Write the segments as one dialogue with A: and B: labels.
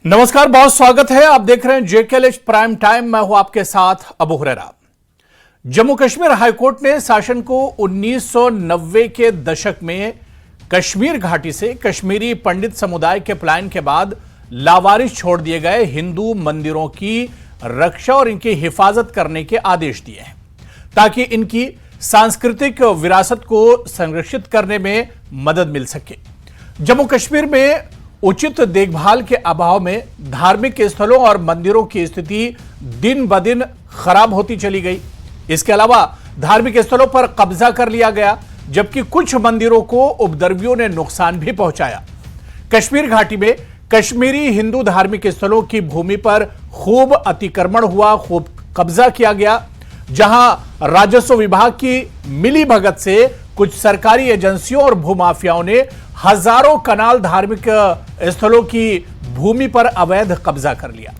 A: नमस्कार, बहुत स्वागत है। आप देख रहे हैं जेकेएलएच प्राइम टाइम। मैं हूं आपके साथ अबू हुरैरा। जम्मू कश्मीर हाईकोर्ट ने शासन को 1990 के दशक में कश्मीर घाटी से कश्मीरी पंडित समुदाय के पलायन के बाद लावारिस छोड़ दिए गए हिंदू मंदिरों की रक्षा और इनकी हिफाजत करने के आदेश दिए हैं, ताकि इनकी सांस्कृतिक विरासत को संरक्षित करने में मदद मिल सके। जम्मू कश्मीर में उचित देखभाल के अभाव में धार्मिक स्थलों और मंदिरों की स्थिति दिन ब दिन खराब होती चली गई। इसके अलावा धार्मिक स्थलों पर कब्जा कर लिया गया, जबकि कुछ मंदिरों को उपद्रवियों ने नुकसान भी पहुंचाया। कश्मीर घाटी में कश्मीरी हिंदू धार्मिक स्थलों की भूमि पर खूब अतिक्रमण हुआ, खूब कब्जा किया गया। जहां राजस्व विभाग की मिलीभगत से कुछ सरकारी एजेंसियों और भूमाफियाओं ने हजारों कनाल धार्मिक स्थलों की भूमि पर अवैध कब्जा कर लिया।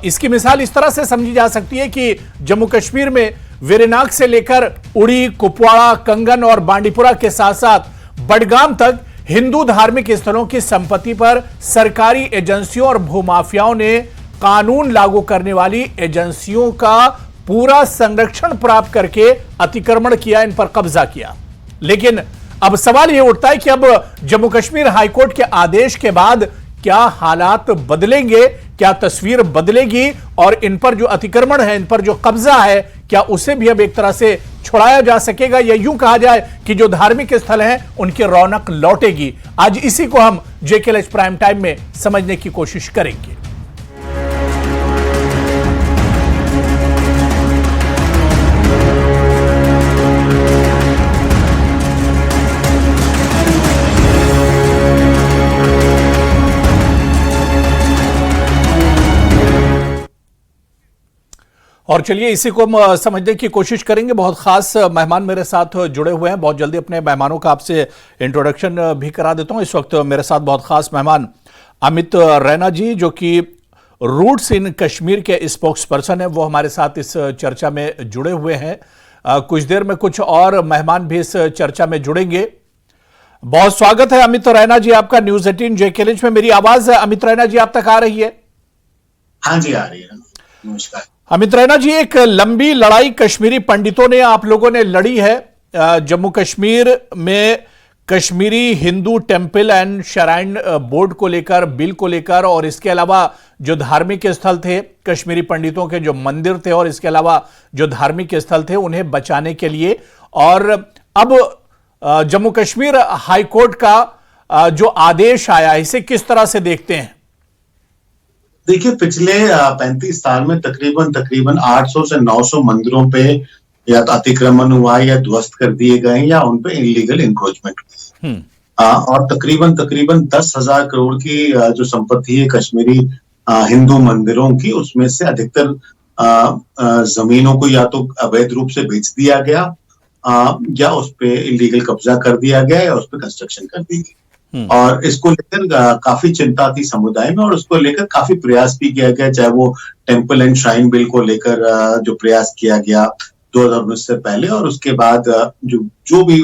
A: इसकी मिसाल इस तरह से समझी जा सकती है कि जम्मू कश्मीर में वेरीनाग से लेकर उड़ी, कुपवाड़ा, कंगन और बांडीपुरा के साथ साथ बडगाम तक हिंदू धार्मिक स्थलों की संपत्ति पर सरकारी एजेंसियों और भूमाफियाओं ने कानून लागू करने वाली एजेंसियों का पूरा संरक्षण प्राप्त करके अतिक्रमण किया, इन पर कब्जा किया। लेकिन अब सवाल यह उठता है कि अब जम्मू कश्मीर हाईकोर्ट के आदेश के बाद क्या हालात बदलेंगे, क्या तस्वीर बदलेगी और इन पर जो अतिक्रमण है, इन पर जो कब्जा है, क्या उसे भी अब एक तरह से छुड़ाया जा सकेगा, या यूं कहा जाए कि जो धार्मिक स्थल हैं उनकी रौनक लौटेगी। आज इसी को हम जेकेएलएच प्राइम टाइम में समझने की कोशिश करेंगे। और चलिए इसी को हम समझने की कोशिश करेंगे। बहुत खास मेहमान मेरे साथ जुड़े हुए हैं। बहुत जल्दी अपने मेहमानों का आपसे इंट्रोडक्शन भी करा देता हूं। इस वक्त मेरे साथ बहुत खास मेहमान अमित रैना जी, जो कि रूट्स इन कश्मीर के स्पोक्स पर्सन है, वो हमारे साथ इस चर्चा में जुड़े हुए हैं। कुछ देर में कुछ और मेहमान भी इस चर्चा में जुड़ेंगे। बहुत स्वागत है अमित रैना जी आपका न्यूज 18 जेकेएलएच में। मेरी आवाज अमित रैना जी आप तक आ रही है?
B: हाँ जी, आ रही है। नमस्कार
A: अमित रैना जी, एक लंबी लड़ाई कश्मीरी पंडितों ने, आप लोगों ने लड़ी है जम्मू कश्मीर में Kashmiri Hindu temple and shrine board को लेकर, बिल को लेकर, और इसके अलावा जो धार्मिक स्थल थे, कश्मीरी पंडितों के जो मंदिर थे और इसके अलावा जो धार्मिक स्थल थे उन्हें बचाने के लिए। और अब जम्मू कश्मीर हाईकोर्ट का जो आदेश आया, इसे किस तरह से देखते हैं?
B: देखिए, पिछले 35 साल में तकरीबन 800 से 900 मंदिरों पे या तो अतिक्रमण हुआ या ध्वस्त कर दिए गए या उन पे इलीगल इंक्रोचमेंट हुई। और तकरीबन 10,000 करोड़ की जो संपत्ति है कश्मीरी हिंदू मंदिरों की, उसमें से अधिकतर जमीनों को या तो अवैध रूप से बेच दिया गया या उस पे इलीगल कब्जा कर दिया गया या उस पे कंस्ट्रक्शन कर दी गई। और इसको लेकर काफी चिंता थी समुदाय में और उसको लेकर काफी प्रयास भी किया गया, चाहे वो टेंपल एंड श्राइन बिल को लेकर जो प्रयास किया गया 2019 से पहले, और उसके बाद जो भी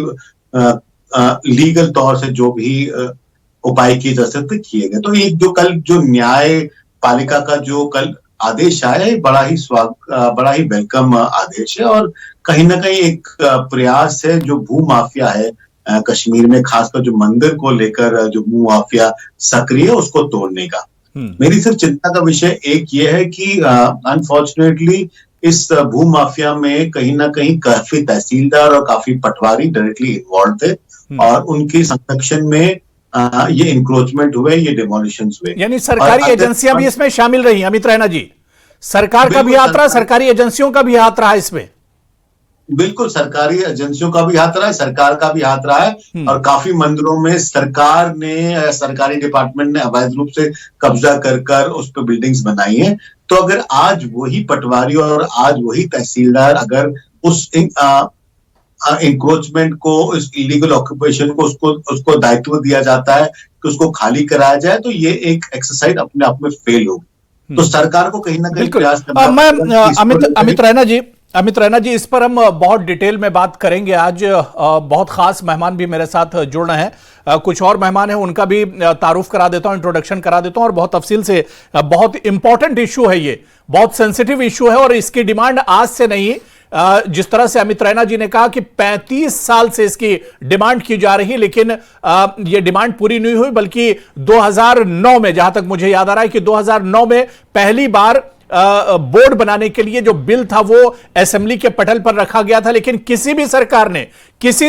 B: लीगल तौर से जो भी उपाय किए जा सकते किए गए। तो एक जो कल जो न्याय पालिका का जो कल आदेश आया है, बड़ा ही वेलकम आदेश है और कहीं ना कहीं एक प्रयास है जो भू माफिया है कश्मीर में, खासकर जो मंदिर को लेकर जो भू माफिया सक्रिय है, उसको तोड़ने का। मेरी सिर्फ चिंता का विषय एक ये है कि अनफॉर्चुनेटली इस भू माफिया में कहीं ना कहीं काफी तहसीलदार और काफी पटवारी डायरेक्टली इन्वॉल्व थे और उनके संरक्षण में ये इंक्रोचमेंट हुए, ये डिमोलिशंस हुए।
A: यानी सरकारी एजेंसियां भी इसमें शामिल रही। अमित रैना जी, सरकार का भी हाथ रहा, सरकारी एजेंसियों का भी हाथ रहा इसमें?
B: बिल्कुल, सरकारी एजेंसियों का भी हाथ रहा है, सरकार का भी हाथ रहा है और काफी मंदिरों में सरकार ने, सरकारी डिपार्टमेंट ने अवैध रूप से कब्जा कर उस पर बिल्डिंग्स बनाई हैं। तो अगर आज वही पटवारी और आज वही तहसीलदार अगर उस इंक्रोचमेंट को, इस इलीगल ऑक्यूपेशन को उसको दायित्व दिया जाता है कि उसको खाली कराया जाए, तो ये एक एक्सरसाइज अपने आप में फेल होगी। तो सरकार को कहीं ना कहीं प्रयास करना।
A: मैं अमित रैना जी, अमित रैना जी, इस पर हम बहुत डिटेल में बात करेंगे आज। बहुत खास मेहमान भी मेरे साथ जुड़ रहे हैं। कुछ और मेहमान हैं, उनका भी तारुफ करा देता हूं, इंट्रोडक्शन करा देता हूं और बहुत तफसील से। बहुत इंपॉर्टेंट इशू है, ये बहुत सेंसिटिव इशू है और इसकी डिमांड आज से नहीं, जिस तरह से अमित रैना जी ने कहा कि 35 साल से इसकी डिमांड की जा रही है, लेकिन यह डिमांड पूरी नहीं हुई। बल्कि 2009 में, जहां तक मुझे याद आ रहा है कि 2009 में पहली बार बोर्ड बनाने के लिए जो बिल था वो असेंबली के पटल पर रखा गया था, लेकिन किसी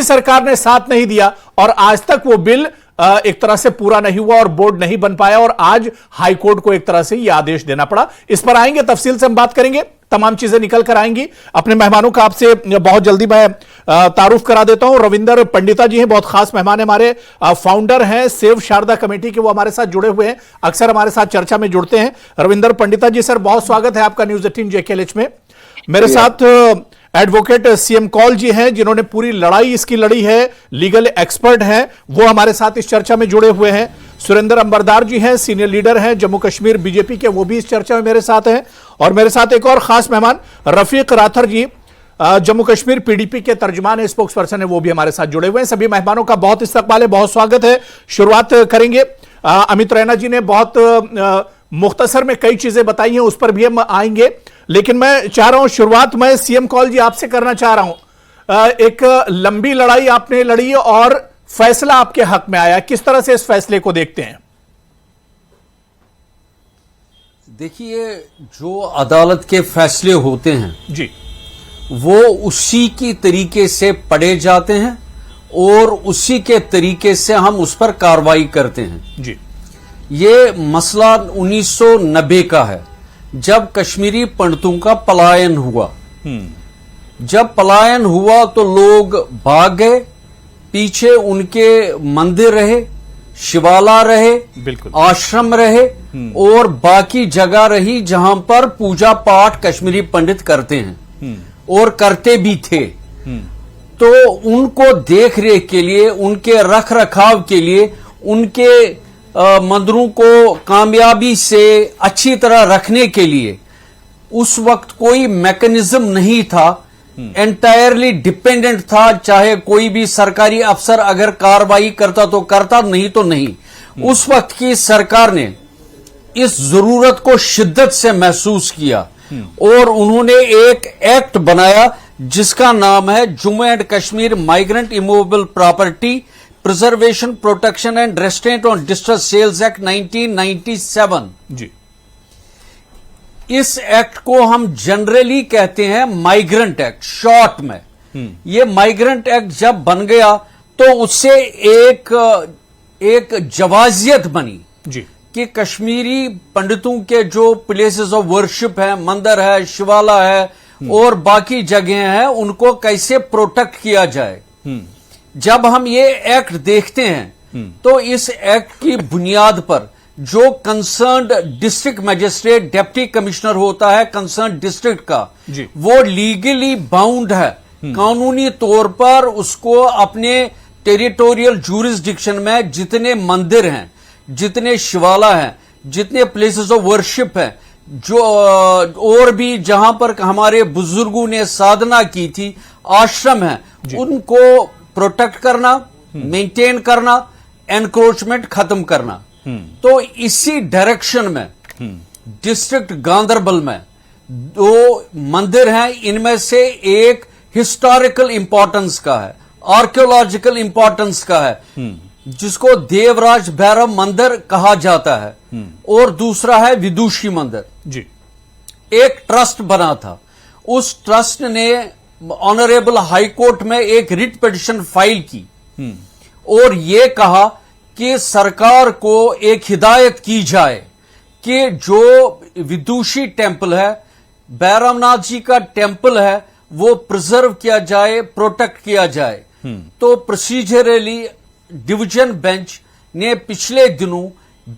A: सरकार ने साथ नहीं दिया और आज तक वो बिल एक तरह से पूरा नहीं हुआ और बोर्ड नहीं बन पाया और आज हाईकोर्ट को एक तरह से यह आदेश देना पड़ा। इस पर आएंगे, तफसील से हम बात करेंगे, तमाम चीजें निकल कर आएंगी। अपने मेहमानों का आपसे बहुत जल्दी मैं तारुफ करा देता हूं। रविंदर पंडिता जी हैं, बहुत खास मेहमान है हमारे, फाउंडर हैं सेव शारदा कमेटी के, वो हमारे साथ जुड़े हुए हैं, अक्सर हमारे साथ चर्चा में जुड़ते हैं। रविंदर पंडिता जी, सर बहुत स्वागत है आपका न्यूज 18 JKLH में। मेरे साथ एडवोकेट CM कौल जी हैं, जिन्होंने पूरी लड़ाई इसकी लड़ी है, लीगल एक्सपर्ट हैं, वो हमारे साथ इस चर्चा में जुड़े हुए हैं। सुरेंद्र अंबरदार जी हैं, सीनियर लीडर हैं जम्मू कश्मीर BJP के, वो भी इस चर्चा में मेरे साथ हैं। और मेरे साथ एक और खास मेहमान रफीक राथर जी, जम्मू कश्मीर PDP के तर्जुमान है, स्पोक्स पर्सन है, वो भी हमारे साथ जुड़े हुए हैं। सभी मेहमानों का बहुत इस्तकबाल है, बहुत स्वागत है। शुरुआत करेंगे, अमित रैना जी ने बहुत मुख्तसर में कई चीजें बताई हैं, उस पर भी हम आएंगे, लेकिन मैं चाह रहा हूं शुरुआत मैं CM कौल जी आपसे करना चाह रहा हूं। एक लंबी लड़ाई आपने लड़ी और फैसला आपके हक में आया, किस तरह से इस फैसले को देखते हैं?
C: देखिए, जो अदालत के फैसले होते हैं
A: जी,
C: वो उसी की तरीके से पढ़े जाते हैं और उसी के तरीके से हम उस पर कार्रवाई करते हैं
A: जी।
C: ये मसला 1990 का है, जब कश्मीरी पंडितों का पलायन हुआ। जब पलायन हुआ तो लोग भाग गए, पीछे उनके मंदिर रहे, शिवाला रहे,
A: बिल्कुल
C: आश्रम रहे और बाकी जगह रही जहां पर पूजा पाठ कश्मीरी पंडित करते हैं और करते भी थे। तो उनको देख रेख के लिए, उनके रख रखाव के लिए, उनके मंदिरों को कामयाबी से अच्छी तरह रखने के लिए उस वक्त कोई मैकेनिज्म नहीं था, एंटायरली डिपेंडेंट था। चाहे कोई भी सरकारी अफसर अगर कार्रवाई करता तो करता, नहीं तो नहीं। उस वक्त की सरकार ने इस जरूरत को शिद्दत से महसूस किया और उन्होंने एक एक्ट बनाया जिसका नाम है Jammu and Kashmir migrant immovable property preservation protection and restraint on distress sales act 1997
A: जी।
C: इस एक्ट को हम जनरली कहते हैं माइग्रेंट एक्ट शॉर्ट में। ये माइग्रेंट एक्ट जब बन गया तो उससे एक जवाजियत बनी
A: जी
C: कि कश्मीरी पंडितों के जो प्लेसेस ऑफ वर्शिप है, मंदिर है, शिवाला है और बाकी जगह हैं, उनको कैसे प्रोटेक्ट किया जाए। जब हम ये एक्ट देखते हैं तो इस एक्ट की बुनियाद पर जो concerned district magistrate deputy commissioner होता है कंसर्न्ड डिस्ट्रिक्ट का, वो लीगली बाउंड है, कानूनी तौर पर उसको अपने टेरिटोरियल जूरिसडिक्शन में जितने मंदिर हैं, जितने शिवाला हैं, जितने प्लेसेस ऑफ वर्शिप हैं, जो और भी जहां पर हमारे बुजुर्गों ने साधना की थी, आश्रम हैं, उनको प्रोटेक्ट करना, मेंटेन करना, एनक्रोचमेंट खत्म करना। तो इसी डायरेक्शन में डिस्ट्रिक्ट गांदरबल में 2 मंदिर हैं, इनमें से एक हिस्टोरिकल इंपॉर्टेंस का है, आर्कियोलॉजिकल इंपॉर्टेंस का है, जिसको देवराज भैरव मंदिर कहा जाता है, और दूसरा है विदुषी मंदिर
A: जी।
C: एक ट्रस्ट बना था, उस ट्रस्ट ने ऑनरेबल हाई कोर्ट में एक रिट पिटीशन फाइल की और यह कहा कि सरकार को एक हिदायत की जाए कि जो विदुषी टेंपल है, भैरवनाथ जी का टेंपल है, वो प्रिजर्व किया जाए, प्रोटेक्ट किया जाए। तो प्रोसीजरली डिवीजन बेंच ने पिछले दिनों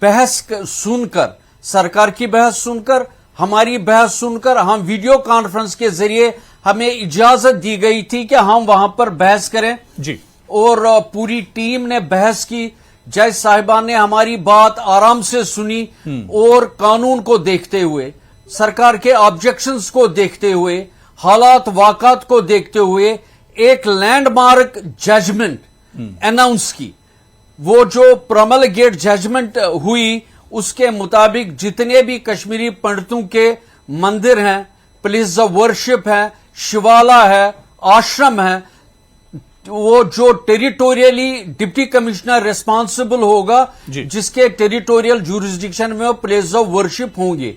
C: बहस सुनकर, सरकार की बहस सुनकर, हमारी बहस सुनकर, हम वीडियो कॉन्फ्रेंस के जरिए हमें इजाजत दी गई थी कि हम वहां पर बहस करें जी। और पूरी टीम ने बहस की, जज साहिबान ने हमारी बात आराम से सुनी और कानून को देखते हुए, सरकार के ऑब्जेक्शंस को देखते हुए हालात वाकत को देखते हुए एक लैंडमार्क जजमेंट अनाउंस की। वो जो प्रोमलगेट जजमेंट हुई उसके मुताबिक जितने भी कश्मीरी पंडितों के मंदिर हैं, प्लेस ऑफ वर्शिप है, शिवाला है, आश्रम है, वो जो टेरिटोरियली डिप्टी कमिश्नर रिस्पांसिबल होगा, जिसके टेरिटोरियल जुरिस्डिक्शन में वो प्लेस ऑफ वर्शिप होंगे।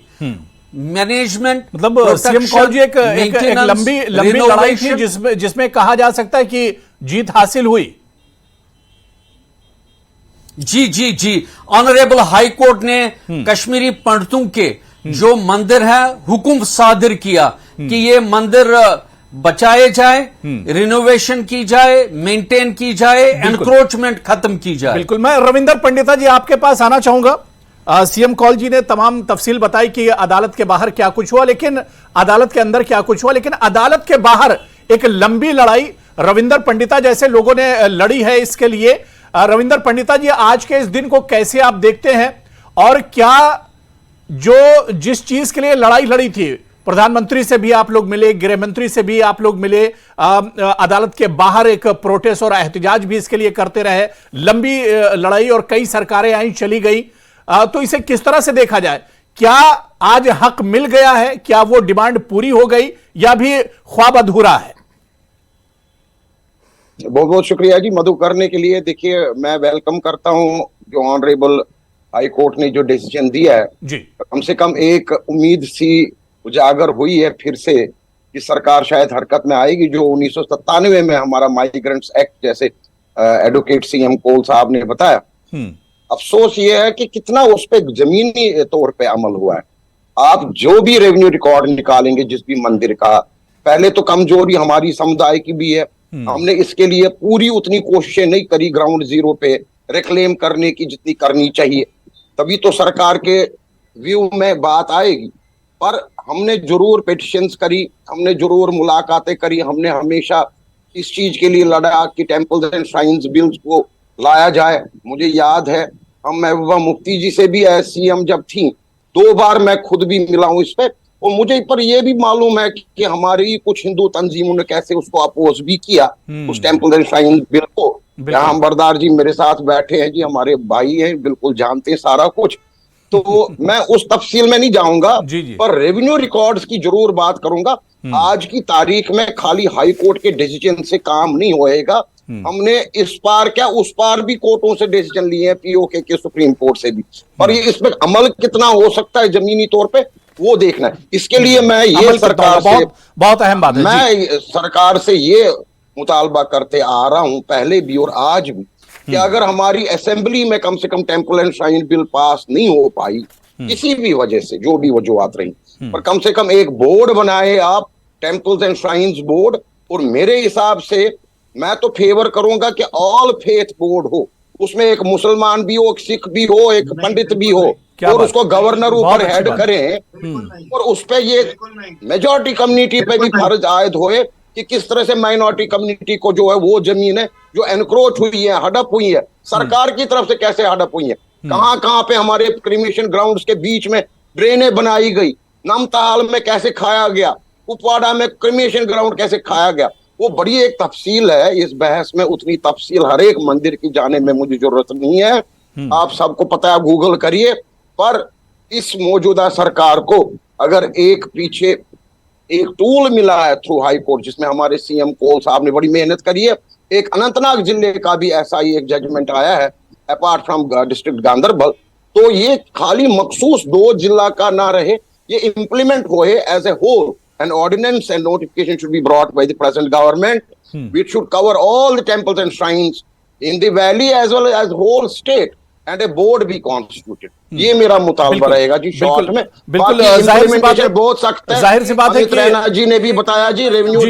C: मैनेजमेंट
A: मतलब सीएम कौल जी एक लंबी लड़ाई थी जिसमें कहा जा सकता है कि जीत हासिल हुई।
C: जी ऑनरेबल हाई कोर्ट ने कश्मीरी पंडितों के जो मंदिर है हुक्म सादिर किया कि ये मंदिर बचाए जाए, रिनोवेशन की जाए, मेंटेन की जाए, एनक्रोचमेंट खत्म की जाए।
A: बिल्कुल। मैं रविंदर पंडिता जी आपके पास आना चाहूंगा। सीएम कौल जी ने तमाम तफसील बताई कि अदालत के बाहर क्या कुछ हुआ, लेकिन अदालत के अंदर क्या कुछ हुआ, लेकिन अदालत के बाहर एक लंबी लड़ाई रविंदर पंडिता जैसे लोगों ने लड़ी है। इसके लिए रविंदर पंडिता जी, आज के इस दिन को कैसे आप देखते हैं, और क्या जो जिस चीज के लिए लड़ाई लड़ी थी, प्रधानमंत्री से भी आप लोग मिले, गृह मंत्री से भी आप लोग मिले, अदालत के बाहर एक प्रोटेस्ट और एहतजाज भी इसके लिए करते रहे, लंबी लड़ाई और कई सरकारें आई चली गई, तो इसे किस तरह से देखा जाए? क्या आज हक मिल गया है? क्या वो डिमांड पूरी हो गई या भी ख्वाब अधूरा है?
D: बहुत बहुत शुक्रिया जी मधु करने के लिए। देखिए, मैं वेलकम करता हूं जो ऑनरेबल हाई कोर्ट ने जो डिसीजन दिया है जी। कम से कम एक उम्मीद सी उजागर हुई है फिर से कि सरकार शायद हरकत में आएगी। जो 1997 में हमारा माइग्रेंट्स एक्ट जैसे एडवोकेट सीएम कौल साहब ने बताया, अफसोस ये है कि कितना उस पर जमीनी तौर पे अमल हुआ है। आप जो भी रेवेन्यू रिकॉर्ड निकालेंगे जिस भी मंदिर का, पहले तो कमजोरी हमारी समुदाय की भी है, हमने इसके लिए पूरी उतनी कोशिशें नहीं करी ग्राउंड जीरो पे रिक्लेम करने की जितनी करनी चाहिए, तभी तो सरकार के व्यू में बात आएगी। पर हमने जरूर पिटिशंस करी, हमने जरूर मुलाकातें करी, हमने हमेशा इस चीज के लिए लड़ा कि टेम्पल्स एंड श्राइन्स बिल्स को लाया जाए। मुझे याद है हम महबूबा मुफ्ती जी से भी सीएम जब थी 2 बार मैं खुद भी मिला हूं इस पे, और मुझे पर यह भी मालूम है कि हमारी कुछ हिंदू तंजीमों ने कैसे उसको अपोज भी किया, उस टेम्पल एंड श्राइन बिल को। यहाँ बरदार जी मेरे साथ बैठे हैं जी, हमारे भाई हैं, बिल्कुल जानते हैं सारा कुछ, तो मैं उस तफसील में नहीं जाऊंगा पर रेवेन्यू रिकॉर्ड्स की जरूर बात करूंगा। आज की तारीख में खाली हाई कोर्ट के डिसीजन से काम नहीं होएगा, हमने इस पार क्या उस पार भी कोर्टों से डिसीजन लिए हैं, पीओके के सुप्रीम कोर्ट से भी, पर ये इसमें अमल कितना हो सकता है जमीनी तौर पे वो देखना है। इसके लिए मैं ये सरकार से
A: बहुत अहम बात है,
D: मैं सरकार से ये मुतालबा करते आ रहा हूं पहले भी और आज भी कि अगर हमारी असेंबली में कम से कम temple and shrine bill pass नहीं हो पाई किसी भी वजह से, जो भी वजूहत रही, पर कम से कम एक बोर्ड बनाए आप, टेम्पल्स एंड श्राइन्स बोर्ड। और मेरे हिसाब से मैं तो फेवर करूंगा कि ऑल फेथ बोर्ड हो, उसमें एक मुसलमान भी हो, एक सिख भी हो, एक पंडित भी हो, और उसको गवर्नर ऊपर हेड करें, और उस पे ये मेजॉरिटी कम्युनिटी पे भी फर्ज आयद होए कि किस तरह से माइनॉरिटी कम्युनिटी को जो है वो जमीन है जो एनक्रोच हुई है, हड़प हुई है, सरकार की तरफ से कैसे हड़प हुई है, कहां पे हमारे क्रिमेशन ग्राउंड्स के बीच में ड्रेनें बनाई गई, नमताल में कैसे खाया गया, कुपवाड़ा में क्रिमेशन ग्राउंड कैसे खाया गया, वो बड़ी एक तफसील है। इस बहस में उतनी तफसील हर एक मंदिर की जाने में मुझे जरूरत नहीं है, आप सबको पता है, गूगल करिए। पर इस मौजूदा सरकार को अगर एक पीछे एक टूल मिला है थ्रू हाई कोर्ट, जिसमें हमारे सीएम कौल साहब ने बड़ी मेहनत करी है, एक अनंतनाग जिले का भी ऐसा ही एक जजमेंट आया है अपार्ट फ्रॉम डिस्ट्रिक्ट गांधरबल, तो ये खाली मखसूस 2 जिला का ना रहे, ये इंप्लीमेंट होए as a whole. An ordinance and notification should be brought by the present government, which should cover all the temples and shrines in the valley as well as whole state, and a board be constituted. ये मेरा मुतालबा रहेगा जी short में।
A: बिल्कुल
D: implementation बहुत सख्त है,
A: जाहिर सी बात है।
D: रैना जी ने भी बताया जी, रेवेन्यू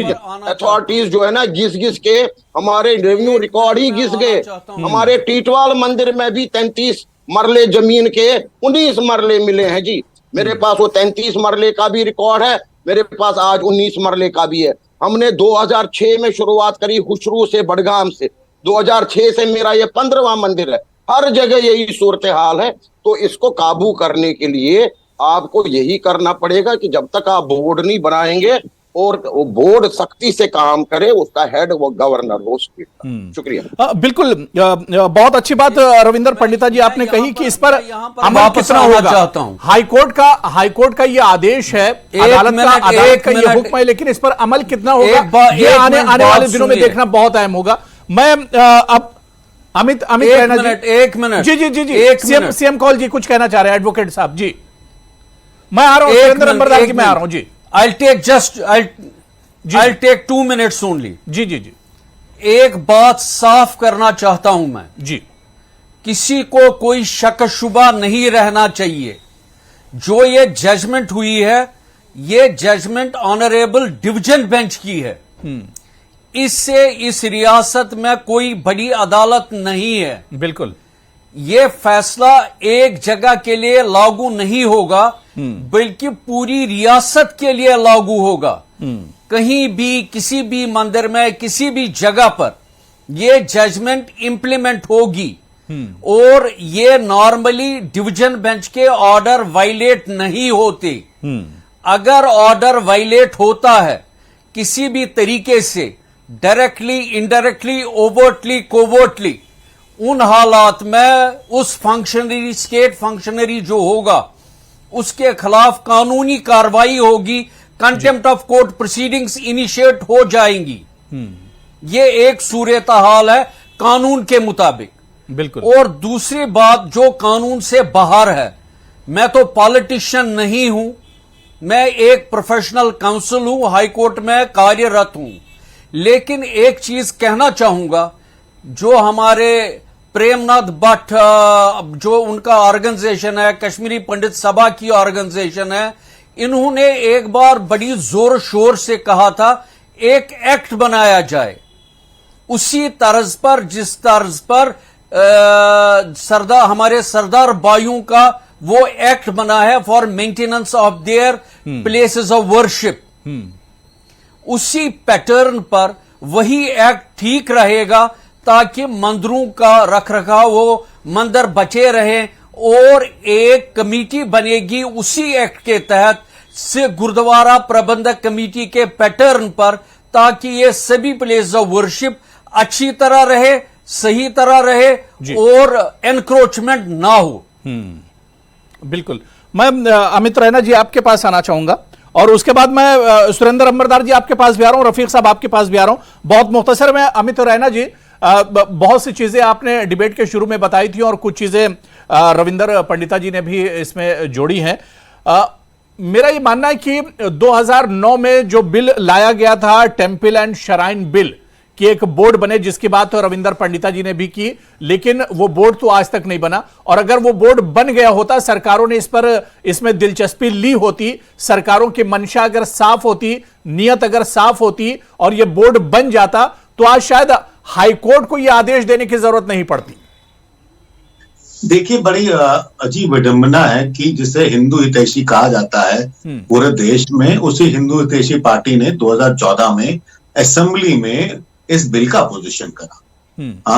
D: अथॉरिटीज जो है ना घिस के हमारे रेवेन्यू रिकॉर्ड ही घिस गए। हमारे टीटवाल मंदिर में भी 33 मरले जमीन के 19 मरले मिले हैं जी, मेरे पास वो 33 मरले का भी रिकॉर्ड है, मेरे पास आज 19 मरले का भी है। हमने 2006 में शुरुआत करी खुशरू से, बड़गाम से, 2006 से मेरा ये 15वां मंदिर है, हर जगह यही सूरत हाल है। तो इसको काबू करने के लिए आपको यही करना पड़ेगा कि जब तक आप बोर्ड नहीं बनाएंगे और वो बोर्ड सख्ती से काम करे, उसका हेड वो गवर्नर हो स्टेट का। शुक्रिया।
A: बिल्कुल, बहुत अच्छी बात रविंदर पंडिता जी आपने कही कि इस पर अमल कितना होगा।
C: चाहता हूं
A: हाईकोर्ट का ये आदेश है, अदालत का ये हुक्म है, लेकिन इस पर अमल कितना होगा ये आने वाले दिनों में देखना बहुत अहम होगा। मैं अब अमित रैना जी,
C: एक मिनट
A: जी सीएम कॉल जी कुछ कहना चाह रहे हैं एडवोकेट साहब जी। मैं आ रहा हूं सुरेंद्र अंबरदार जी, मैं आ रहा हूं जी।
C: I'll take 2 minutes only.
A: जी।
C: एक बात साफ करना चाहता हूं मैं
A: जी,
C: किसी को कोई शक शुबा नहीं रहना चाहिए। जो ये जजमेंट हुई है, ये जजमेंट ऑनरेबल डिवीजन बेंच की है। इससे इस रियासत में कोई बड़ी अदालत नहीं है।
A: बिल्कुल,
C: ये फैसला एक जगह के लिए लागू नहीं होगा, बल्कि पूरी रियासत के लिए लागू होगा। कहीं भी किसी भी मंदिर में किसी भी जगह पर ये जजमेंट इंप्लीमेंट होगी और ये नॉर्मली डिवीजन बेंच के ऑर्डर वायलेट नहीं होते। अगर ऑर्डर वायलेट होता है किसी भी तरीके से, डायरेक्टली, इनडायरेक्टली, ओवर्टली, कोवर्टली, उन हालात में उस फंक्शनरी, स्टेट फंक्शनरी जो होगा, उसके खिलाफ कानूनी कार्रवाई होगी, contempt of court proceedings initiate हो जाएंगी। ये एक सूरत हाल है कानून के मुताबिक।
A: बिल्कुल।
C: और दूसरी बात जो कानून से बाहर है, मैं तो पॉलिटिशियन नहीं हूं, मैं एक प्रोफेशनल काउंसिल हूं, हाईकोर्ट में कार्यरत हूं। लेकिन एक चीज कहना चाहूंगा, जो हमारे प्रेमनाथ भट्ट, जो उनका ऑर्गेनाइजेशन है, कश्मीरी पंडित सभा की ऑर्गेनाइजेशन है, इन्होंने एक बार बड़ी जोर शोर से कहा था एक एक्ट बनाया जाए उसी तर्ज पर जिस तर्ज पर हमारे सरदार बाइयों का वो एक्ट बना है for maintenance of their places of worship. उसी पैटर्न पर वही एक्ट ठीक रहेगा ताकि मंदिरों का रखरखाव हो, मंदिर बचे रहें, और एक कमेटी बनेगी उसी एक्ट के तहत से गुरुद्वारा प्रबंधक कमेटी के पैटर्न पर, ताकि ये सभी प्लेस ऑफ वर्शिप अच्छी तरह रहे, सही तरह रहे और एनक्रोचमेंट ना हो।
A: बिल्कुल। मैं अमित रैना जी आपके पास आना चाहूंगा और उसके बाद मैं सुरेंद्र अंबरदार जी आपके पास भी आ रहा हूं, रफीक साहब आपके पास भी आ रहा हूं। बहुत मुख्तसर में अमित रैना जी, बहुत सी चीजें आपने डिबेट के शुरू में बताई थी और कुछ चीजें रविंदर पंडिता जी ने भी इसमें जोड़ी हैं। मेरा ये मानना है कि 2009 में जो बिल लाया गया था, टेम्पल एंड श्राइन बिल, कि एक बोर्ड बने, जिसकी बात तो रविंदर पंडिता जी ने भी की, लेकिन वो बोर्ड तो आज तक नहीं बना। और अगर वो बोर्ड बन गया होता, सरकारों ने इसमें दिलचस्पी ली होती, सरकारों की मंशा अगर साफ होती, नियत अगर साफ होती और ये बोर्ड बन जाता, तो आज शायद हाईकोर्ट को यह आदेश देने की जरूरत नहीं पड़ती।
B: देखिए, बड़ी अजीब विडंबना है कि जिसे हिंदू हितैषी कहा जाता है पूरे देश में, उसी हिंदू हितैषी पार्टी ने 2014 में असेंबली में इस बिल का अपोजिशन करा।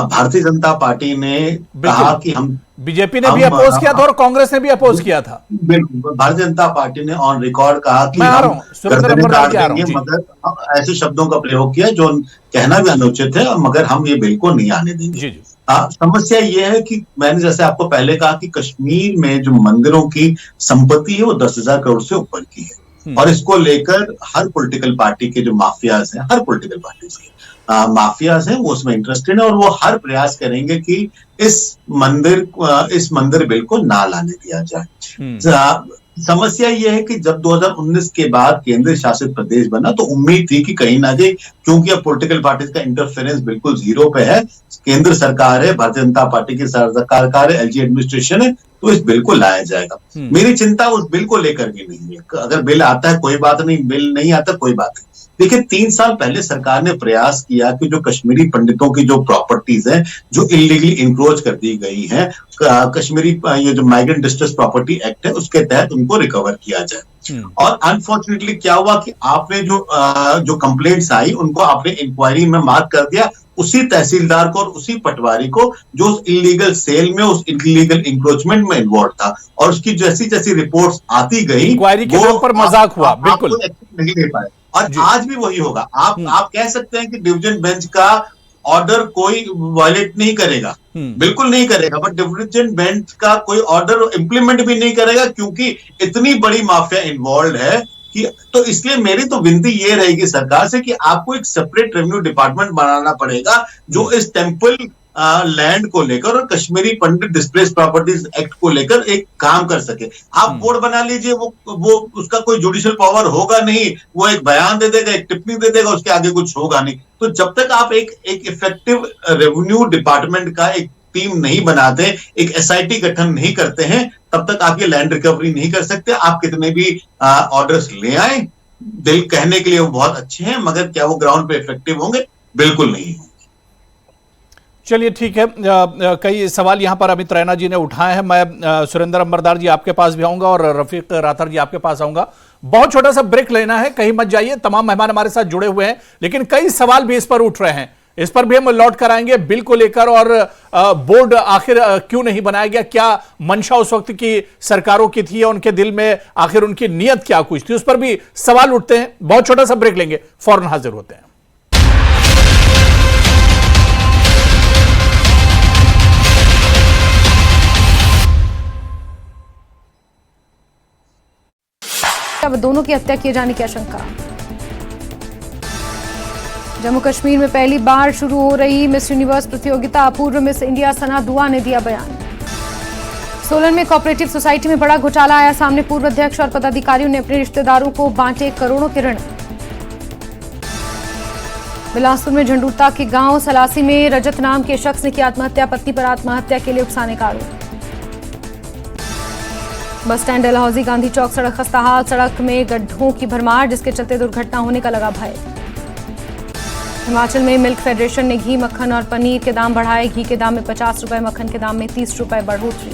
B: भारतीय जनता पार्टी ने कहा कि हम,
A: बीजेपी ने भी अपोज किया था और कांग्रेस ने भी अपोज किया था।
B: बिल्कुल, भारतीय जनता पार्टी ने ऑन रिकॉर्ड कहा कि हम गर्दनें काट देंगे, मगर ऐसे शब्दों का प्रयोग किया जो कहना भी अनुचित है, मगर हम ये बिल को नहीं आने देंगे। समस्या ये है कि मैंने जैसे आपको पहले कहा कि कश्मीर में जो मंदिरों की संपत्ति है वो 10,000 करोड़ से ऊपर की है, और इसको लेकर हर पॉलिटिकल पार्टी के जो माफियाज हैं, हर पॉलिटिकल पार्टी के माफियाज हैं, वो उसमें इंटरेस्टेड है और वो हर प्रयास करेंगे कि इस मंदिर बिल को ना लाने दिया जाए। समस्या यह है कि जब 2019 के बाद केंद्र शासित प्रदेश बना तो उम्मीद थी कि कहीं ना कहीं, क्योंकि अब पॉलिटिकल पार्टीज का इंटरफेरेंस बिल्कुल जीरो पे है, केंद्र सरकार है, भारतीय जनता पार्टी की सरकार है, एलजी एडमिनिस्ट्रेशन है, तो इस बिल को लाया जाएगा। मेरी चिंता उस बिल को लेकर भी नहीं है। अगर बिल आता है कोई बात नहीं, बिल नहीं आता कोई बात नहीं। देखिए, 3 साल पहले सरकार ने प्रयास किया कि जो कश्मीरी पंडितों की जो प्रॉपर्टीज हैं, जो इलीगली इंक्रोच कर दी गई हैं, कश्मीरी ये जो माइग्रेंट डिस्ट्रेस प्रॉपर्टी एक्ट है उसके तहत उनको रिकवर किया जाए। और अनफॉर्चुनेटली क्या हुआ कि आपने जो कंप्लेंट्स आई उनको आपने इंक्वायरी में मार्क कर दिया, उसी तहसीलदार को और उसी पटवारी को जो उस इलीगल सेल में, उस इलीगल इंक्रोचमेंट में इन्वॉल्व था, और उसकी जैसी जैसी रिपोर्ट्स आती गई,
A: इंक्वायरी के नाम पर मजाक हुआ। बिल्कुल
B: नहीं ले पाए। और आज भी वही होगा। आप कह सकते हैं कि डिवीजन बेंच का ऑर्डर कोई वायलेट नहीं करेगा, बिल्कुल नहीं करेगा, बट डिवीजन बेंच का कोई ऑर्डर इंप्लीमेंट भी नहीं करेगा, क्योंकि इतनी बड़ी माफिया इन्वॉल्व है कि। तो इसलिए मेरी तो विनती ये रहेगी सरकार से कि आपको एक सेपरेट रेवेन्यू डिपार्टमेंट बनाना पड़ेगा जो इस टेंपल लैंड को लेकर और कश्मीरी पंडित डिस्प्लेस प्रॉपर्टीज एक्ट को लेकर एक काम कर सके। आप बोर्ड बना लीजिए, वो उसका कोई जुडिशियल पावर होगा नहीं, वो एक बयान दे देगा, एक टिप्पणी दे देगा, उसके आगे कुछ होगा नहीं। तो जब तक आप एक इफेक्टिव रेवेन्यू डिपार्टमेंट का एक टीम नहीं बनाते, एक एसआईटी गठन नहीं करते हैं, तब तक आप ये लैंड रिकवरी नहीं कर सकते। आप कितने भी ऑर्डर्स ले आए, दिल कहने के लिए वो बहुत अच्छे हैं, मगर क्या वो ग्राउंड पे इफेक्टिव होंगे? बिल्कुल नहीं होंगे।
A: चलिए ठीक है, कई सवाल यहां पर अमित रैना जी ने उठाए हैं। मैं सुरेंद्र अंबरदार जी आपके पास भी आऊंगा और रफीक राथर जी आपके पास आऊंगा। बहुत छोटा सा ब्रेक लेना है, कहीं मत जाइए। तमाम मेहमान हमारे साथ जुड़े हुए हैं, लेकिन कई सवाल भी इस पर उठ रहे हैं, इस पर भी हम लौट कर आएंगे बिल को लेकर। और बोर्ड आखिर क्यों नहीं बनाया गया, क्या मंशा उस वक्त की सरकारों की थी, या उनके दिल में आखिर उनकी नीयत क्या कुछ थी, उस पर भी सवाल उठते हैं। बहुत छोटा सा ब्रेक लेंगे, फौरन हाजिर होते हैं।
E: अब दोनों की हत्या किए जाने की आशंका। जम्मू कश्मीर में पहली बार शुरू हो रही मिस यूनिवर्स प्रतियोगिता, पूर्व मिस इंडिया सना दुआ ने दिया बयान। सोलन में कोऑपरेटिव सोसाइटी में बड़ा घोटाला आया सामने, पूर्व अध्यक्ष और पदाधिकारियों ने अपने रिश्तेदारों को बांटे करोड़ों के ऋण। बिलासपुर में झंडूता के गांव सलासी में रजत नाम के शख्स ने की आत्महत्या, पत्नी पर आत्महत्या के लिए उकसाने का आरोप। बस स्टैंड डलहौजी गांधी चौक सड़क खस्ताहाल, सड़क में गड्ढों की भरमार, जिसके चलते दुर्घटना होने का लगा भय। हिमाचल में मिल्क फेडरेशन ने घी, मक्खन और पनीर के दाम बढ़ाए, घी के दाम में 50 रुपए, मक्खन के दाम में 30 रुपए बढ़ोतरी।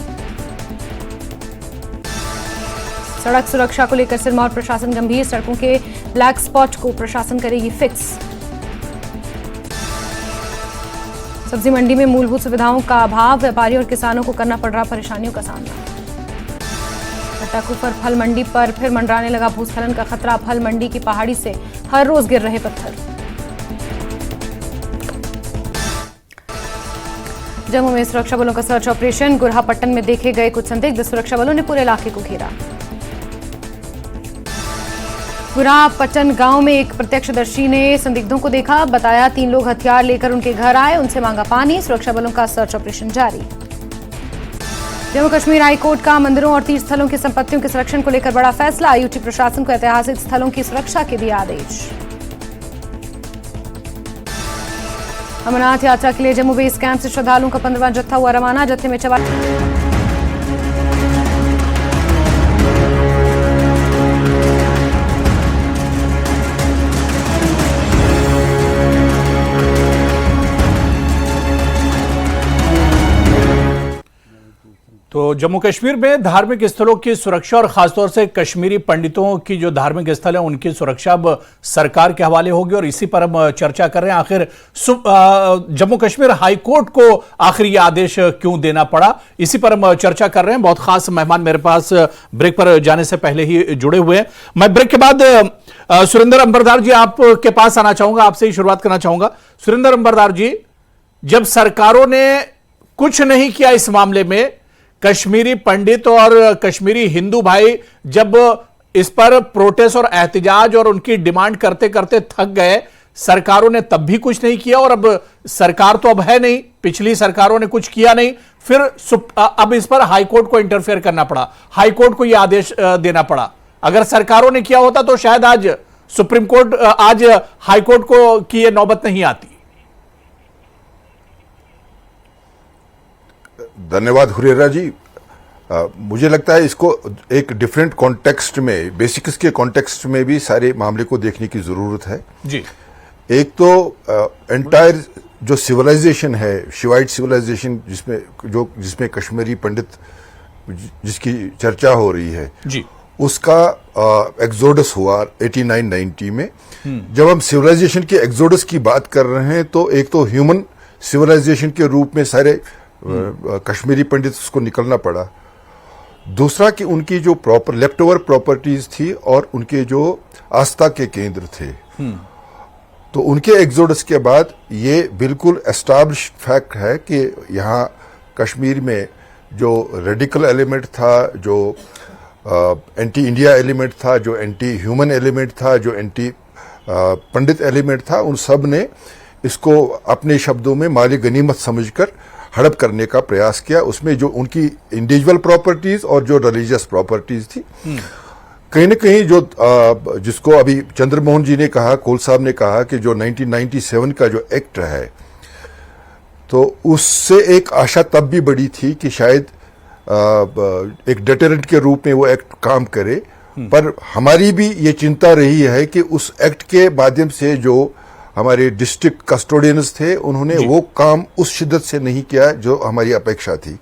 E: सड़क सुरक्षा को लेकर सिरमौर प्रशासन गंभीर, सड़कों के ब्लैक स्पॉट को प्रशासन करेगी फिक्स। सब्जी मंडी में मूलभूत सुविधाओं का अभाव, व्यापारियों और किसानों को करना पड़ रहा परेशानियों का सामना। कुफर फल मंडी पर फिर मंडराने लगा भूस्खलन का खतरा, फल मंडी की पहाड़ी से हर रोज गिर रहे पत्थर। जम्मू में सुरक्षा बलों का सर्च ऑपरेशन, गुरहापट्टन में देखे गए कुछ संदिग्ध, सुरक्षा बलों ने पूरे इलाके को घेरा। गुरहापट्टन गांव में एक प्रत्यक्षदर्शी ने संदिग्धों को देखा, बताया 3 लोग हथियार लेकर उनके घर आए, उनसे मांगा पानी। सुरक्षा बलों का सर्च ऑपरेशन जारी। जम्मू कश्मीर हाई कोर्ट का मंदिरों और तीर्थ स्थलों की संपत्तियों के संरक्षण को लेकर बड़ा फैसला, यूटी प्रशासन को ऐतिहासिक स्थलों की सुरक्षा के दिए आदेश। अमरनाथ यात्रा के लिए जम्मू बेस कैंप से श्रद्धालुओं का 15वां जत्था हुआ रवाना, जत्थे में
A: तो जम्मू कश्मीर में धार्मिक स्थलों की सुरक्षा और खासतौर से कश्मीरी पंडितों की जो धार्मिक स्थल है उनकी सुरक्षा अब सरकार के हवाले होगी, और इसी पर हम चर्चा कर रहे हैं। आखिर जम्मू कश्मीर हाई कोर्ट को आखिर ये आदेश क्यों देना पड़ा, इसी पर हम चर्चा कर रहे हैं। बहुत खास मेहमान मेरे पास ब्रेक पर जाने से पहले ही जुड़े हुए हैं। मैं ब्रेक के बाद सुरेंद्र अंबरदार जी आपके पास आना चाहूंगा, आपसे ही शुरुआत करना चाहूंगा। सुरेंद्र अंबरदार जी, जब सरकारों ने कुछ नहीं किया इस मामले में, कश्मीरी पंडित और कश्मीरी हिंदू भाई जब इस पर प्रोटेस्ट और एहतजाज और उनकी डिमांड करते करते थक गए, सरकारों ने तब भी कुछ नहीं किया, और अब सरकार तो अब है नहीं, पिछली सरकारों ने कुछ किया नहीं, फिर अब इस पर हाईकोर्ट को इंटरफेयर करना पड़ा, हाईकोर्ट को यह आदेश देना पड़ा। अगर सरकारों ने किया होता तो शायद आज सुप्रीम कोर्ट, आज हाईकोर्ट को की यह नौबत नहीं आती।
F: धन्यवाद हुरेरा जी। मुझे लगता है इसको एक डिफरेंट कॉन्टेक्स्ट में, बेसिक्स के कॉन्टेक्स्ट में भी सारे मामले को देखने की जरूरत है जी। एक तो एंटायर जो सिविलाइजेशन है, शिवाइट सिविलाइजेशन, जिसमें कश्मीरी पंडित जिसकी चर्चा हो रही है जी, उसका एक्सोडस हुआ 89-90 में। जब हम सिविलाइजेशन के एक्सोडस की बात कर रहे हैं तो एक तो ह्यूमन सिविलाइजेशन के रूप में सारे कश्मीरी पंडित उसको निकलना पड़ा। दूसरा कि उनकी जो प्रॉपर लेफ्ट ओवर प्रॉपर्टीज थी और उनके जो आस्था के केंद्र थे, तो उनके एग्जोडस के बाद ये बिल्कुल एस्टैब्लिश फैक्ट है कि यहाँ कश्मीर में जो रेडिकल एलिमेंट था, जो एंटी इंडिया एलिमेंट था, जो एंटी ह्यूमन एलिमेंट था, जो एंटी पंडित एलिमेंट था, उन सब ने इसको अपने शब्दों में माली गनीमत समझकर हड़प करने का प्रयास किया। उसमें जो उनकी इंडिविजुअल प्रॉपर्टीज और जो रिलीजियस प्रॉपर्टीज थी, कहीं न कहीं जो जिसको अभी चंद्रमोहन जी ने कहा, कोल साहब ने कहा कि जो 1997 का जो एक्ट है, तो उससे एक आशा तब भी बड़ी थी कि शायद एक डेटरेंट के रूप में वो एक्ट काम करे, पर हमारी भी ये चिंता रही है कि उस एक्ट के माध्यम से जो हमारे डिस्ट्रिक्ट कस्टोडियंस थे, उन्होंने वो काम उस शिद्दत से नहीं किया जो हमारी अपेक्षा थी।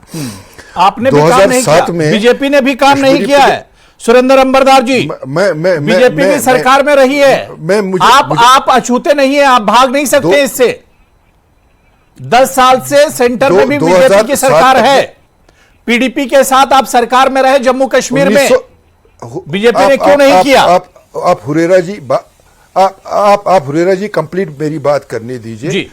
A: आपने भी काम नहीं किया, बीजेपी ने भी काम नहीं किया है। सुरेंद्र अंबरदार जी, बीजेपी की सरकार में रही है, आप अछूते नहीं है, आप भाग नहीं सकते इससे। 10 साल से सेंटर में भी बीजेपी की सरकार है, पीडीपी के साथ आप सरकार में रहे जम्मू कश्मीर में, बीजेपी ने क्यों नहीं किया?
F: आप हुरेरा जी, आप हुरेरा जी कंप्लीट मेरी बात करने दीजिए।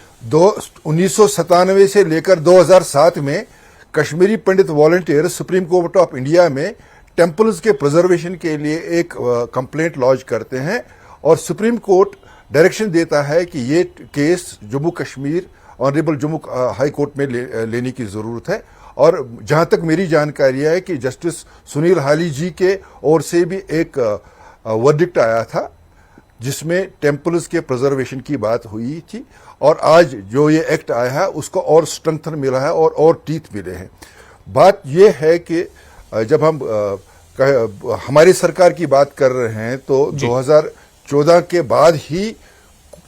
F: 1997 से लेकर 2007 में Kashmiri Pandit volunteer supreme court of India में टेम्पल्स के प्रिजर्वेशन के लिए एक कंप्लेंट लॉन्च करते हैं और सुप्रीम कोर्ट डायरेक्शन देता है कि ये case Jammu Kashmir honourable Jammu high court में लेने की जरूरत है। और जहां तक मेरी जानकारी है कि जस्टिस सुनील हाली जी के ओर से भी एक वर्डिक्ट आया था जिसमें टेम्पल्स के प्रिजर्वेशन की बात हुई थी, और आज जो ये एक्ट आया है उसको और स्ट्रेंथन मिला है और टीथ मिले हैं। बात ये है कि जब हम हमारी सरकार की बात कर रहे हैं तो 2014 के बाद ही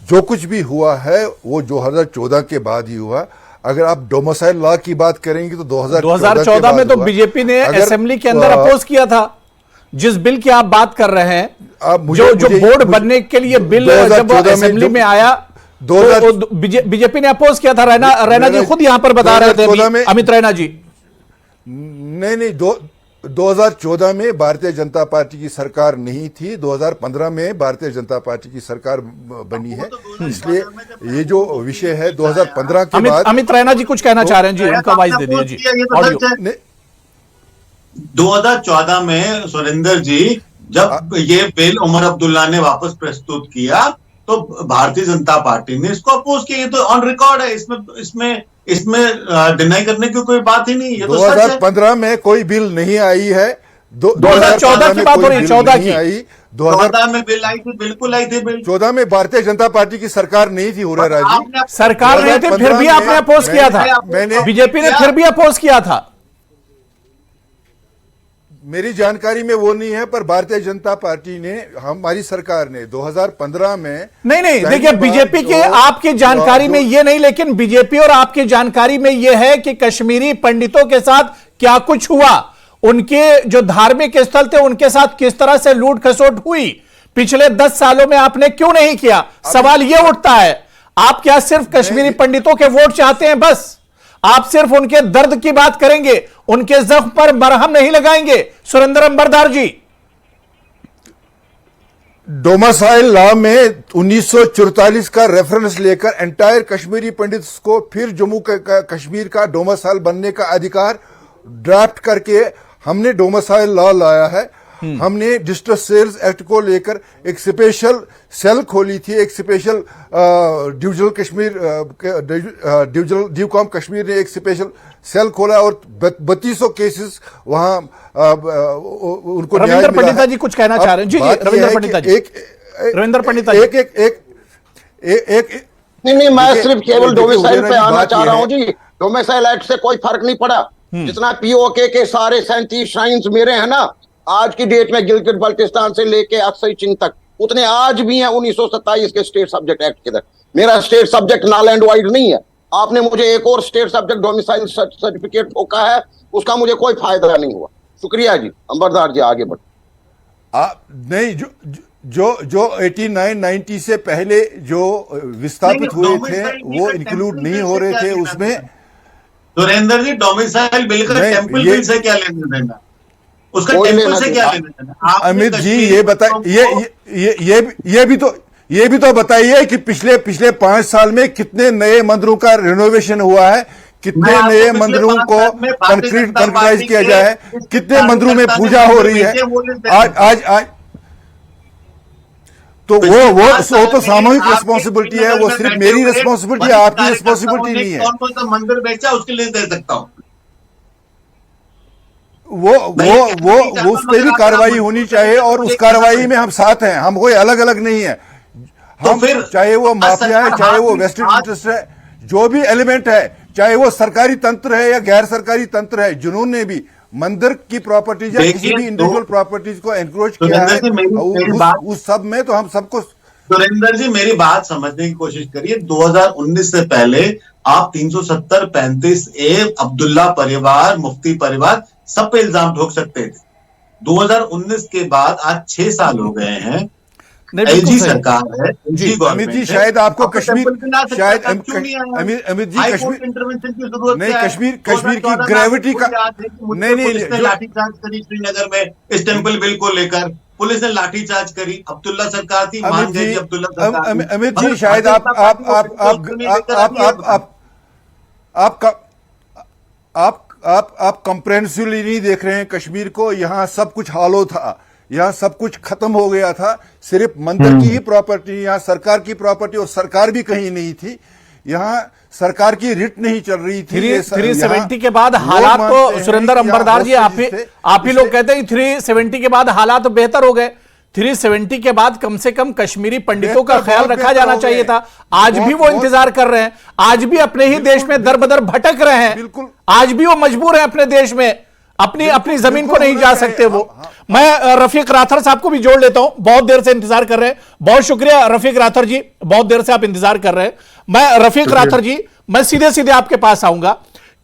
F: जो कुछ भी हुआ है वो 2014 के बाद ही हुआ। अगर आप डोमिसाइल लॉ की बात करेंगे तो
A: 2014 में तो बीजेपी ने असेंबली के अंदर अपोज किया था। जिस बिल की आप बात कर रहे हैं, जो बोर्ड बनने के लिए बिल जब असेंबली में आया तो बीजेपी ने अपोज किया था। रैना जी खुद यहां पर बता रहे थे, अमित रैना जी।
F: नहीं, 2014 में भारतीय जनता पार्टी की सरकार नहीं थी, 2015 में भारतीय जनता पार्टी की सरकार बनी है, इसलिए ये जो विषय है 2015 के बाद।
A: अमित रैना जी कुछ कहना चाह रहे हैं जी, उनका वॉइस दे दीजिए जी, ऑडियो।
B: 2014 में सुरेंद्र जी जब ये बिल उमर अब्दुल्ला ने वापस प्रस्तुत किया तो भारतीय जनता पार्टी ने इसको अपोज किया। ये तो ऑन रिकॉर्ड है, इसमें डिनाई करने की कोई बात ही नहीं। ये
F: 2015 में कोई बिल नहीं आई है,
A: 2014 की बात हो रही है, 14 की
B: आई, 2014 में बिल आई थी, बिल्कुल आई थी बिल।
F: 14 में भारतीय जनता पार्टी की सरकार नहीं थी हुरेरा जी,
A: सरकार नहीं थी, फिर भी आपने अपोज किया था, बीजेपी ने फिर भी अपोज किया था।
F: मेरी जानकारी में वो नहीं है, पर भारतीय जनता पार्टी ने, हमारी सरकार ने 2015 में
A: नहीं देखिए, बीजेपी के आपकी जानकारी में ये नहीं, लेकिन बीजेपी और आपकी जानकारी में ये है कि कश्मीरी पंडितों के साथ क्या कुछ हुआ, उनके जो धार्मिक स्थल थे उनके साथ किस तरह से लूट खसोट हुई, पिछले 10 सालों में आपने क्यों नहीं किया? सवाल यह उठता है, आप क्या सिर्फ कश्मीरी पंडितों के वोट चाहते हैं? बस आप सिर्फ उनके दर्द की बात करेंगे, उनके जख्म पर मरहम नहीं लगाएंगे? सुरेंद्र अंबरदार जी,
F: डोमिसाइल लॉ में 1944 का रेफरेंस लेकर एंटायर कश्मीरी पंडित्स को फिर जम्मू कश्मीर का डोमिसाइल बनने का अधिकार ड्राफ्ट करके हमने डोमिसाइल लॉ लाया है। हमने डिस्ट्रेस सेल्स एक्ट को लेकर एक स्पेशल सेल खोली थी, एक special divisional Kashmir divisional divcom Kashmir ने एक स्पेशल सेल खोला और 3200 केसेस वहां उनको
A: रविंद्र पंडिता जी कुछ कहना चाह रहे हैं? जी रविंद्र पंडिता जी, रविंद्र पंडिता जी,
D: एक नहीं, मैं सिर्फ केवल डोमिसाइल पे आना चाह रहा हूं जी। डोमिसाइल एक्ट से कोई फर्क नहीं पड़ा। जितना पीओके के सारे 37 श्राइन्स मेरे हैं ना आज की डेट में, गिलगित बल्टिस्तान से लेके अक्सई चिन तक, उतने आज भी हैं 1927 के स्टेट सब्जेक्ट एक्ट के तहत। मेरा state subject null and void नहीं है। आपने मुझे एक और स्टेट सब्जेक्ट डोमिसाइल सर्टिफिकेट ठोका है, उसका मुझे कोई फायदा नहीं हुआ। शुक्रिया जी। अंबरदार जी आगे बढ़।
F: नहीं, जो 89-90 से पहले जो विस्थापित हुए थे वो इंक्लूड नहीं हो रहे थे उसमें।
B: सुरेंद्र जी, डोमिसाइल बिल का टेम्पल बिल से क्या लेना देना? उसका
D: कोई
B: टेम्पल
D: लेना
B: से क्या लेना देना? आपने
F: अमित जी
B: कश्मीर
F: ये बताइए, ये भी तो बताइए कि पिछले 5 साल में कितने नए मंदिरों का रिनोवेशन हुआ है, कितने
B: मैं आपको
F: नए
B: पिछले
F: मंदिरों
B: 5
F: को
B: साल में भारतीय जनता
F: कंक्रीटाइज
B: पार्टी
F: किया
B: के
F: गया है,
B: इस
F: कितने मंदिरों में
B: कार्यकर्ता ने
F: पूजा हो
B: मंदिर
F: रही है।
B: भेजे, वो लिस्ट
F: आज तो
B: पिछले
F: वो
B: 5 साल
F: तो
B: में
F: सामूहिक
B: आपके
F: रिस्पॉन्सिबिलिटी है,
B: श्रीनगर
F: वो
B: में
F: सिर्फ
B: बैठे
F: मेरी
B: हुए
F: रिस्पॉन्सिबिलिटी है,
B: वरिष्ठ
F: आपकी रिस्पॉन्सिबिलिटी
B: कार्यकर्ताओं ने
F: नहीं है।
B: कौन कौन सा मंदिर बेचा उसकी लिस्ट दे सकता हूँ।
F: वो उस पर भी कार्रवाई होनी चाहिए, और उस कार्रवाई में हम साथ हैं, हम कोई अलग अलग नहीं है। हम
B: फिर
F: चाहे वो माफिया है, चाहे वो वेस्टेड इंटरेस्ट है, जो भी एलिमेंट है, चाहे वो सरकारी तंत्र है या गैर सरकारी तंत्र है, जिन्होंने भी मंदिर की प्रॉपर्टीज या किसी भी इंडिविजुअल प्रॉपर्टीज को एनक्रोच किया है, उस सब में तो हम सबको।
B: सुरेंद्र जी मेरी बात समझने की कोशिश करिए। 2019 से पहले आप 370, 35A, अब्दुल्ला परिवार, मुफ्ती परिवार सब पे इल्जाम ठोक सकते थे। 2019 के बाद आज 6 साल हो गए हैं, एलजी सरकार है, एलजी गवर्नमेंट
F: अमित जी
B: है।
F: शायद आपको कश्मीर, शायद
B: अमित
F: जी कश्मीर
B: इंटरवेंशन की जरूरत
F: नहीं,
B: क्या है?
F: कश्मीर की ग्रेविटी का नहीं
B: पुलिस ने लाठीचार्ज करी श्रीनगर में इस टेम्पल बिल को लेकर, पुलिस ने लाठीचार्ज करी, अब्दुल्ला सरकार थी, मान गई थी अब्दुल्ला सरकार थी।
F: अमित जी शायद आप कंप्रेहेंसिवली नहीं देख रहे हैं कश्मीर को। यहाँ सब कुछ हालो था, यहाँ सब कुछ खत्म हो गया था, सिर्फ मंदिर की ही प्रॉपर्टी, यहाँ सरकार की प्रॉपर्टी, और सरकार भी कहीं नहीं थी, यहाँ सरकार की रिट नहीं चल रही थी।
A: 370 के बाद हालात तो सुरेंद्र अंबरदार जी आप ही लोग कहते हैं कि 370 के बाद हालात बेहतर हो गए। 370 के बाद कम से कम कश्मीरी पंडितों का ख्याल रखा जाना चाहिए था। आज भी वो इंतजार कर रहे हैं, आज भी अपने ही देश में दर बदर भटक रहे हैं, आज भी वो मजबूर है अपने देश में, अपनी जमीन को नहीं जा सकते वो। मैं रफीक राथर साहब को भी जोड़ लेता हूं, बहुत देर से इंतजार कर रहे हैं। बहुत शुक्रिया रफीक राथर जी, बहुत देर से आप इंतजार कर रहे हैं। मैं रफीक राथर जी, मैं सीधे सीधे आपके पास आऊंगा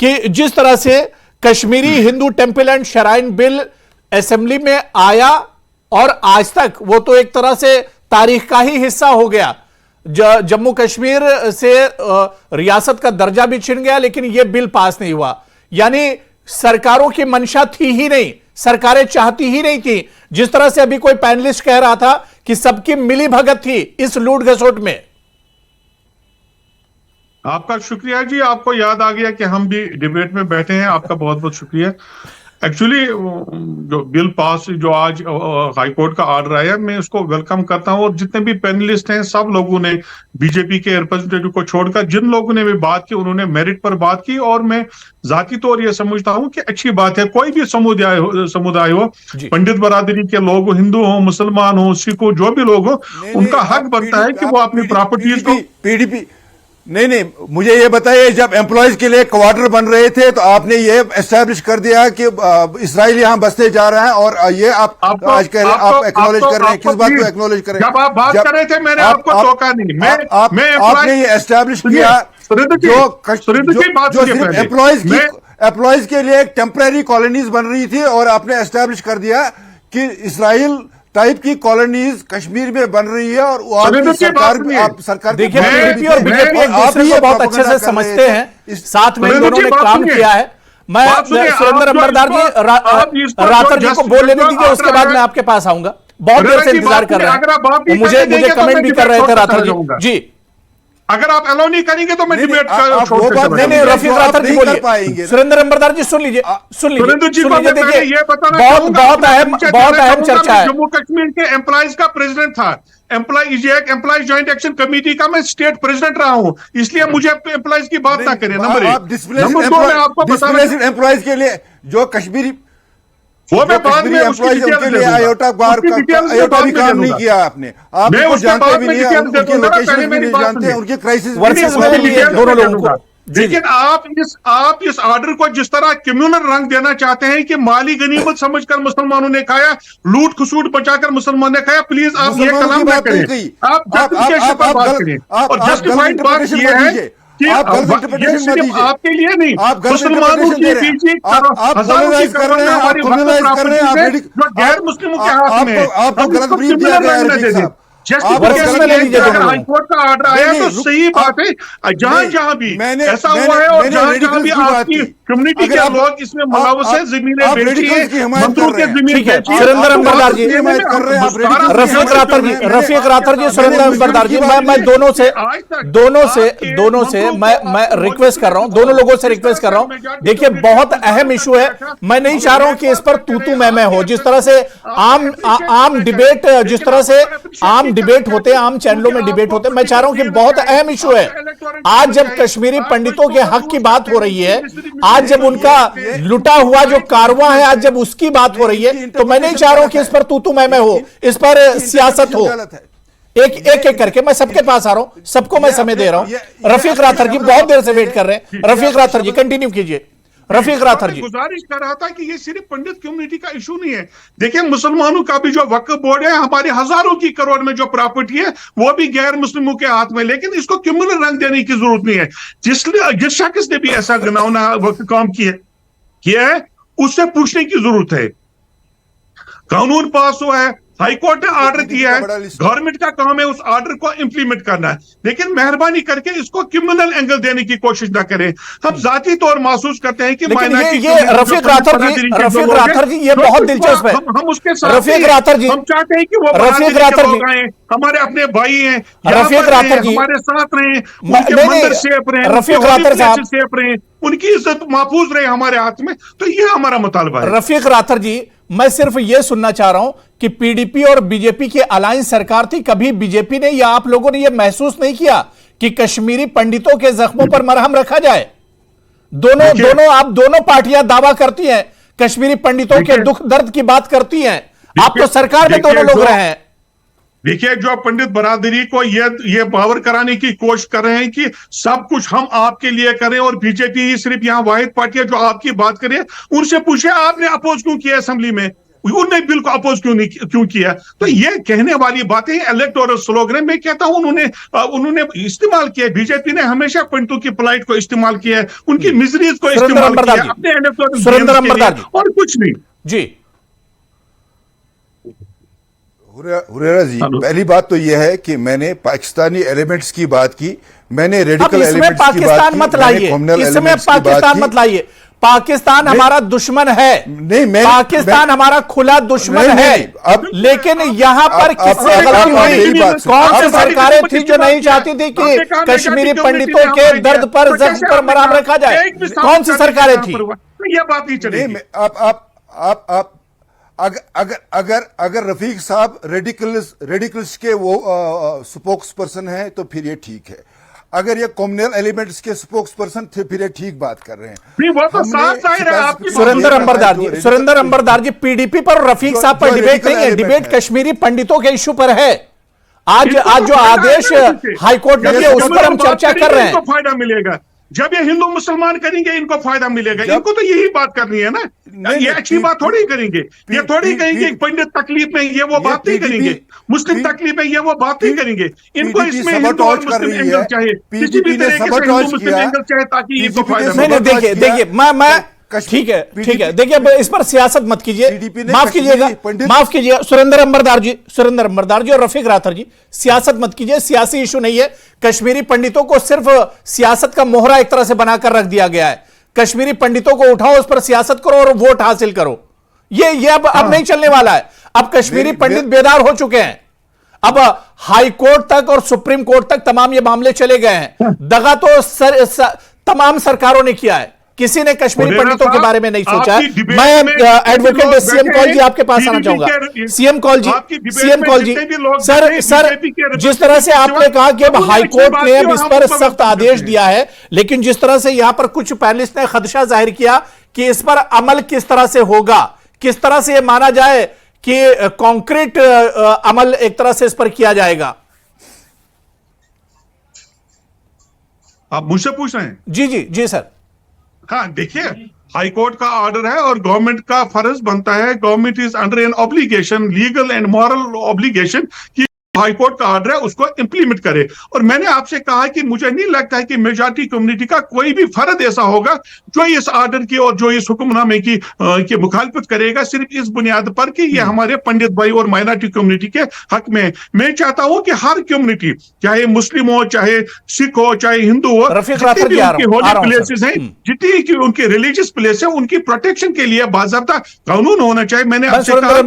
A: कि जिस तरह से Kashmiri Hindu temple and shrine bill assembly में आया और आज तक वो तो एक तरह से तारीख का ही हिस्सा हो गया। जम्मू कश्मीर से रियासत का दर्जा भी छिन गया, लेकिन यह बिल पास नहीं हुआ। यानी सरकारों की मंशा थी ही नहीं, सरकारें चाहती ही नहीं थी। जिस तरह से अभी कोई पैनलिस्ट कह रहा था कि सबकी मिली भगत थी इस लूट घसोट में।
G: आपका शुक्रिया जी, आपको याद आ गया कि हम भी डिबेट में बैठे हैं, आपका बहुत बहुत शुक्रिया। एक्चुअली जो बिल पास, जो आज हाई कोर्ट का ऑर्डर आया, मैं उसको वेलकम करता हूं। और जितने भी पैनलिस्ट हैं सब लोगों ने, बीजेपी के रिप्रेजेंटेटिव को छोड़कर जिन लोगों ने भी बात की, उन्होंने मेरिट पर बात की। और मैं जाती तौर ये समझता हूं कि अच्छी बात है, कोई भी समुदाय हो, पंडित बरादरी के लोग हो, हिंदू हो, मुसलमान हो, सिख हो, जो भी लोग हो, उनका हक बनता है कि वो अपनी प्रॉपर्टीज को।
F: पीडीपी नहीं, मुझे ये बताइए, जब एम्प्लॉयज के लिए क्वार्टर बन रहे थे तो आपने ये एस्टैब्लिश कर दिया कि इसराइल यहां बसने जा रहा है, और ये आप आज कह रहे हैं, आप एक्नॉलेज कर रहे हैं। किस बात को एक्नॉलेज कर रहे हैं?
G: जब आप बात कर रहे थे मैंने आपको टोका नहीं,
F: आपने ये एस्टैब्लिश किया जो सिर्फ एम्प्लॉयज के लिए एक टेम्परेरी कॉलोनीज बन रही थी, और आपने एस्टैब्लिश कर दिया कि इसराइल टाइप की कॉलोनीज कश्मीर में बन रही है। और आप सरकार
A: देखिए, बीजेपी और बीजेपी एक दूसरे को बहुत अच्छे से समझते हैं, साथ में दोनों ने काम किया है। मैं सुरेंद्र अंबरदार जी, राथर जी को बोल लेने दीजिए, उसके बाद मैं आपके पास आऊंगा। बहुत देर से इंतजार कर रहे हैं, मुझे कमेंट भी कर रहे थे राथर जी।
G: अगर आप अलाउ नहीं करेंगे तो मैं डिबेट
A: नहीं, रफीक राथर जी बोलिए। सुरेंद्र अंबरदार जी सुन लीजिए। देखिए, बहुत अहम चर्चा है।
G: जम्मू कश्मीर के एम्प्लॉयज का प्रेसिडेंट था, एम्प्लॉयज ज्वाइंट एक्शन कमेटी का मैं स्टेट प्रेसिडेंट रहा हूं, इसलिए मुझे एम्प्लॉयज की बात ना करें। नंबर
F: 1 एम्प्लॉयज के लिए जो कश्मीरी,
G: वो मैं बाद में
F: उनके लिए आयोटा भी काम नहीं किया आपने, आप उनको जानते भी नहीं, उनकी लोकेशन भी नहीं जानते, उनके क्राइसिस
A: दोनों लोगों को।
G: लेकिन आप इस ऑर्डर को जिस तरह कम्युनल रंग देना चाहते हैं कि माली गनीमत समझकर मुसलमानों ने खाया, लूट खसूट बचाकर मुसलमानों ने खाया, प्लीज आप ये कलाम ना करें, आप जस्टिफिकेशन पर बात करें। और जस्टिफाइड बात ये है कि आपके लिए नहीं, मुसलमानों के पीछे हजारों की करोड़ों हमारी जो गैर मुस्लिमों के हाथ में,
F: आपको गलत ब्रीफ दिया गया है।
G: हाईकोर्ट का ऑर्डर आया तो सही बात है, जहां भी ऐसा हुआ है और जहां भी आपकी कम्युनिटी के लोग इसमें मुलव्वस है, जमीनें बेची है, मंत्रियों के जमीन बेची है।
A: सुरेंद्र अंबरदार जी, रफीक राथर जी, सुरेंद्र अंबरदार जी, मैं दोनों से मैं रिक्वेस्ट कर रहा हूं, दोनों लोगों से रिक्वेस्ट कर रहा हूं। देखिए बहुत अहम इशू है, मैं नहीं चाह रहा हूं कि इस पर तू मैं हो। जिस तरह से आम डिबेट, जिस तरह से आम डिबेट होते हैं, आम चैनलों में डिबेट होते हैं, मैं चाह रहा हूं कि बहुत अहम इशू है। आज जब कश्मीरी पंडितों के हक की बात हो रही है, आज जब उनका लुटा हुआ जो कारवां है, आज जब उसकी बात हो रही है, तो मैं नहीं चाह रहा हूं कि इस पर तू मैं हो, इस पर सियासत हो। एक करके मैं सबके पास आ रहा हूं, सबको मैं समय दे रहा हूं। रफीक राथर जी बहुत देर से वेट कर रहे हैं। रफीक राथर जी कंटिन्यू कीजिए। रफीक राथर जी,
G: गुजारिश कर रहा था कि ये सिर्फ पंडित कम्युनिटी का इशू नहीं है। देखिए मुसलमानों का भी जो वक्फ बोर्ड है, हमारे हजारों की करोड़ में जो प्रॉपर्टी है वो भी गैर मुस्लिमों के हाथ में, लेकिन इसको क्रिमिनल रंग देने की जरूरत नहीं है। जिस शख्स ने भी ऐसा घिनौना काम किया है उससे पूछने की जरूरत है। कानून पास हुआ है, हाईकोर्ट ने ऑर्डर दिया है, गवर्नमेंट का काम है उस ऑर्डर को इंप्लीमेंट करना है, लेकिन मेहरबानी करके इसको क्रिमिनल एंगल देने की कोशिश ना करें। हम जाती तौर महसूस करते हैं कि
A: ये रफीक राथर जी ये बहुत दिलचस्प है।
G: हम उसके साथ
A: रफीक राथर जी,
G: हम चाहते हैं कि वो
A: रफीक राथर जी
G: हमारे अपने भाई हैं,
A: रफीक राथर जी
G: हमारे साथ रहे, उनके मंदिर सेफ रहे,
A: रफीक राथर साहब
G: सेफ रहे, उनकी इज्जत महफूज रहे हमारे हाथ में, तो ये हमारा मुतालबा है।
A: रफीक राथर जी, मैं सिर्फ यह सुनना चाह रहा हूं कि पीडीपी और बीजेपी की अलायंस सरकार थी, कभी बीजेपी ने या आप लोगों ने यह महसूस नहीं किया कि कश्मीरी पंडितों के जख्मों पर मरहम रखा जाए? दोनों पार्टियां दावा करती हैं, कश्मीरी पंडितों के दुख दर्द की बात करती हैं। आप तो सरकार में दोनों लोग रहे हैं।
G: देखिए जो पंडित बरादरी को ये पावर कराने की कोशिश कर रहे हैं कि सब कुछ हम आपके लिए करें, और बीजेपी ही सिर्फ यहाँ वाहिद पार्टी है जो आपकी बात करे, उनसे पूछे आपने अपोज क्यों किया असेंबली में, उन्होंने बिल को अपोज क्यों किया? तो ये कहने वाली बातें इलेक्टोरल स्लोगन है। मैं कहता हूं उन्होंने इस्तेमाल किया, बीजेपी ने हमेशा पंडितों की प्लाइट को इस्तेमाल किया है, उनकी मिजरीज को इस्तेमाल किया अपने इलेक्टोरल, और कुछ नहीं।
A: जी
F: हुरेरा जी, पहली बात तो यह है कि मैंने पाकिस्तानी एलिमेंट्स की बात की, मैंने रेडिकल एलिमेंट्स की बात की,
A: इसमें पाकिस्तान मत लाइए। पाकिस्तान हमारा दुश्मन है, नहीं पाकिस्तान हमारा खुला दुश्मन है। अब लेकिन यहाँ पर किससे गलती हुई? कौन सी सरकारें थी जो नहीं चाहती थी कि कश्मीरी पंडितों के दर्द पर, जख्म पर मरहम रखा जाए? कौन सी सरकारें थी?
G: ये बात नहीं चलेगी।
F: आप अगर रफीक साहब रेडिकल्स के वो स्पोक्स पर्सन है तो फिर ये ठीक है। अगर ये कॉम्युनल एलिमेंट्स के स्पोक्स पर्सन थे फिर ये ठीक बात कर रहे हैं।
G: वो तो
A: सुरेंद्र अंबरदार जी, पीडीपी पर रफीक साहब पर डिबेट नहीं है, डिबेट कश्मीरी पंडितों के इशू पर है। आज जो आदेश हाईकोर्ट ने दिया उस पर हम चर्चा कर रहे हैं।
G: फायदा मिलेगा जब ये हिंदू मुसलमान करेंगे, इनको फायदा मिलेगा। इनको तो यही बात करनी है ना, ये अच्छी बात थोड़ी करेंगे। ये थोड़ी कहेंगे पंडित तकलीफ में ये वो बात नहीं करेंगे, मुस्लिम तकलीफ में ये वो बात नहीं करेंगे। इनको इसमें हिंदू और मुस्लिम एंगल चाहिए, किसी भी तरीके से हिंदू मुस्लिम एंगल चाहिए ताकि इनको फायदा मिले।
A: देखिए मैं ठीक है देखिए इस पर सियासत मत कीजिए, माफ कीजिएगा सुरेंद्र अंबरदार जी और रफीक राथर जी, सियासत मत कीजिए। सियासी इशू नहीं है। कश्मीरी पंडितों को सिर्फ सियासत का मोहरा एक तरह से बनाकर रख दिया गया है। कश्मीरी पंडितों को उठाओ, उस पर सियासत करो और वोट हासिल करो। ये अब नहीं चलने वाला है। अब कश्मीरी पंडित बेदार हो चुके हैं। अब हाई कोर्ट तक और सुप्रीम कोर्ट तक तमाम ये मामले चले गए हैं। दगा तो तमाम सरकारों ने किया है, किसी ने कश्मीरी पंडितों के बारे में नहीं सोचा। मैं एडवोकेट सीएम कॉल जी आपके पास आना चाहूंगा। सीएम कॉल जी सर जिस तरह से आपने कहा कि अब हाईकोर्ट ने अब इस पर सख्त आदेश दिया है, लेकिन जिस तरह से यहां पर कुछ पैनलिस्ट ने खदशा जाहिर किया कि इस पर अमल किस तरह से होगा, किस तरह से यह माना जाए कि कॉन्क्रीट अमल एक तरह से इस पर किया जाएगा।
G: आप मुझसे पूछ रहे हैं?
A: जी सर।
G: हाँ देखिए, हाईकोर्ट का ऑर्डर है और गवर्नमेंट का फर्ज बनता है, government is under an obligation, legal and moral obligation, कि हाईकोर्ट का ऑर्डर है उसको इंप्लीमेंट करे। और मैंने आपसे कहा कि मुझे नहीं लगता है कि मेजॉरिटी कम्युनिटी का कोई भी फर्द ऐसा होगा जो इस ऑर्डर की और जो इस हुक्मनामे की मुखालफत करेगा सिर्फ इस बुनियाद पर कि ये हमारे पंडित भाई और माइनॉरिटी कम्युनिटी के हक में। मैं चाहता हूं कि हर कम्युनिटी, चाहे मुस्लिम हो, चाहे सिख हो, चाहे हिंदू हो, जितनी भी उनकी होली प्लेसेस हैं, जितनी की उनकी रिलीजियस प्लेस है, उनकी प्रोटेक्शन के लिए बाकायदा कानून होना चाहिए। मैंने आपसे कहा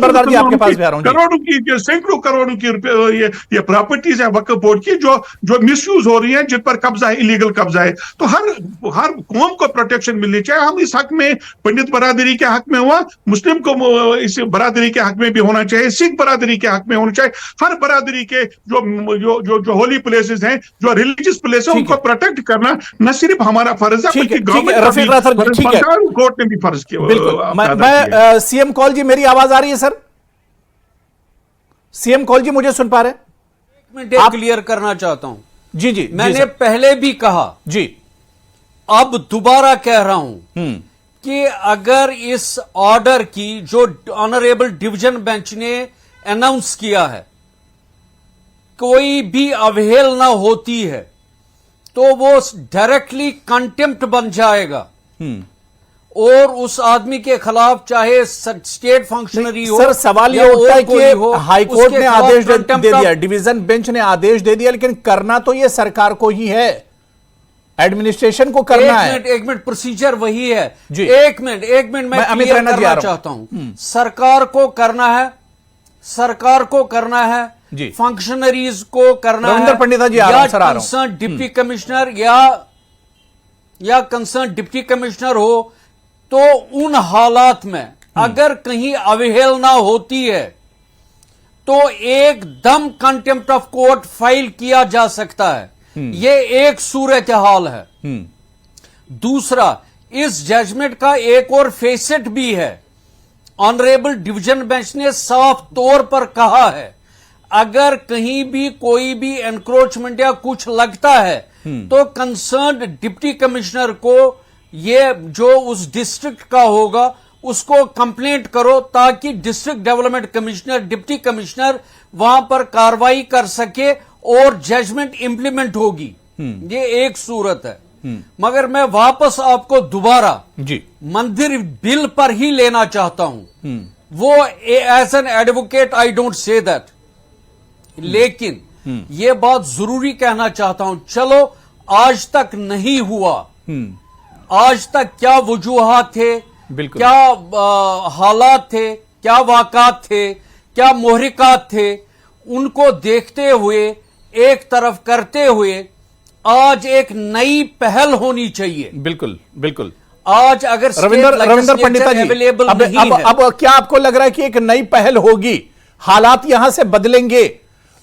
G: करोड़ों की, सैकड़ों करोड़ों की ये प्रॉपर्टीज है वक्फ बोर्ड की जो मिसयूज हो रही हैं, जिन पर कब्जा है, इलीगल कब्जा है। तो हर कौम को प्रोटेक्शन मिलनी चाहिए। हम इस हक में पंडित बरादरी के हक में हुआ, मुस्लिम को इस बरादरी के हक में भी होना चाहिए, सिख बरादरी के हक में होना चाहिए। हर बरादरी के जो होली प्लेसेस हैं, जो रिलीजियस प्लेस है, उनको प्रोटेक्ट करना न सिर्फ हमारा फर्ज है बल्कि गवर्नमेंट कोर्ट ने भी फर्ज किया।
A: मैं सीएम कौल जी, मेरी आवाज आ रही है सर? सीएम कौल जी मुझे सुन पा रहे हैं?
C: मैं क्लियर करना चाहता हूं।
A: जी जी,
C: मैंने पहले भी कहा
A: जी,
C: अब दोबारा कह रहा हूं कि अगर इस ऑर्डर की जो ऑनरेबल डिवीजन बेंच ने अनाउंस किया है कोई भी अवहेलना होती है तो वो डायरेक्टली कंटेम्प्ट बन जाएगा और उस आदमी के खिलाफ चाहे स्टेट फंक्शनरी हो।
A: सर सवाल ये उठता है कि हाईकोर्ट ने आदेश दे दिया, डिवीजन बेंच ने आदेश दे दिया, लेकिन करना तो ये सरकार को ही है, एडमिनिस्ट्रेशन को करना है।
C: एक मिनट प्रोसीजर वही है जी। एक मिनट मैं क्लियर करना चाहता हूं। सरकार को करना है
A: जी,
C: फंक्शनरीज को करना है,
A: रविंद्र पंडिता जी
C: या कंसर्न डिप्टी कमिश्नर या कंसर्न डिप्टी कमिश्नर हो, तो उन हालात में अगर कहीं अवहेलना होती है तो एकदम कंटेम्प्ट ऑफ कोर्ट फाइल किया जा सकता है। यह एक सूरत हाल है। दूसरा, इस जजमेंट का एक और फेसेट भी है। ऑनरेबल डिवीजन बेंच ने साफ तौर पर कहा है अगर कहीं भी कोई भी एनक्रोचमेंट या कुछ लगता है तो कंसर्न्ड डिप्टी कमिश्नर को ये जो उस डिस्ट्रिक्ट का होगा उसको कंप्लेंट करो ताकि district development commissioner, deputy commissioner वहां पर कार्रवाई कर सके और जजमेंट इंप्लीमेंट होगी। ये एक सूरत है। मगर मैं वापस आपको दोबारा
A: जी
C: मंदिर बिल पर ही लेना चाहता हूं। वो as an advocate I don't say that, लेकिन ये बात जरूरी कहना चाहता हूं। चलो आज तक नहीं हुआ, आज तक क्या वजूहात थे, क्या हालात थे, क्या वाक़ात थे, क्या मोहरिकात थे, उनको देखते हुए एक तरफ करते हुए आज एक नई पहल होनी चाहिए।
A: बिल्कुल बिल्कुल।
C: आज अगर
A: रविंद्र पंडिता जी
C: अवेलेबल
A: अब क्या आपको लग रहा है कि एक नई पहल होगी, हालात यहां से बदलेंगे,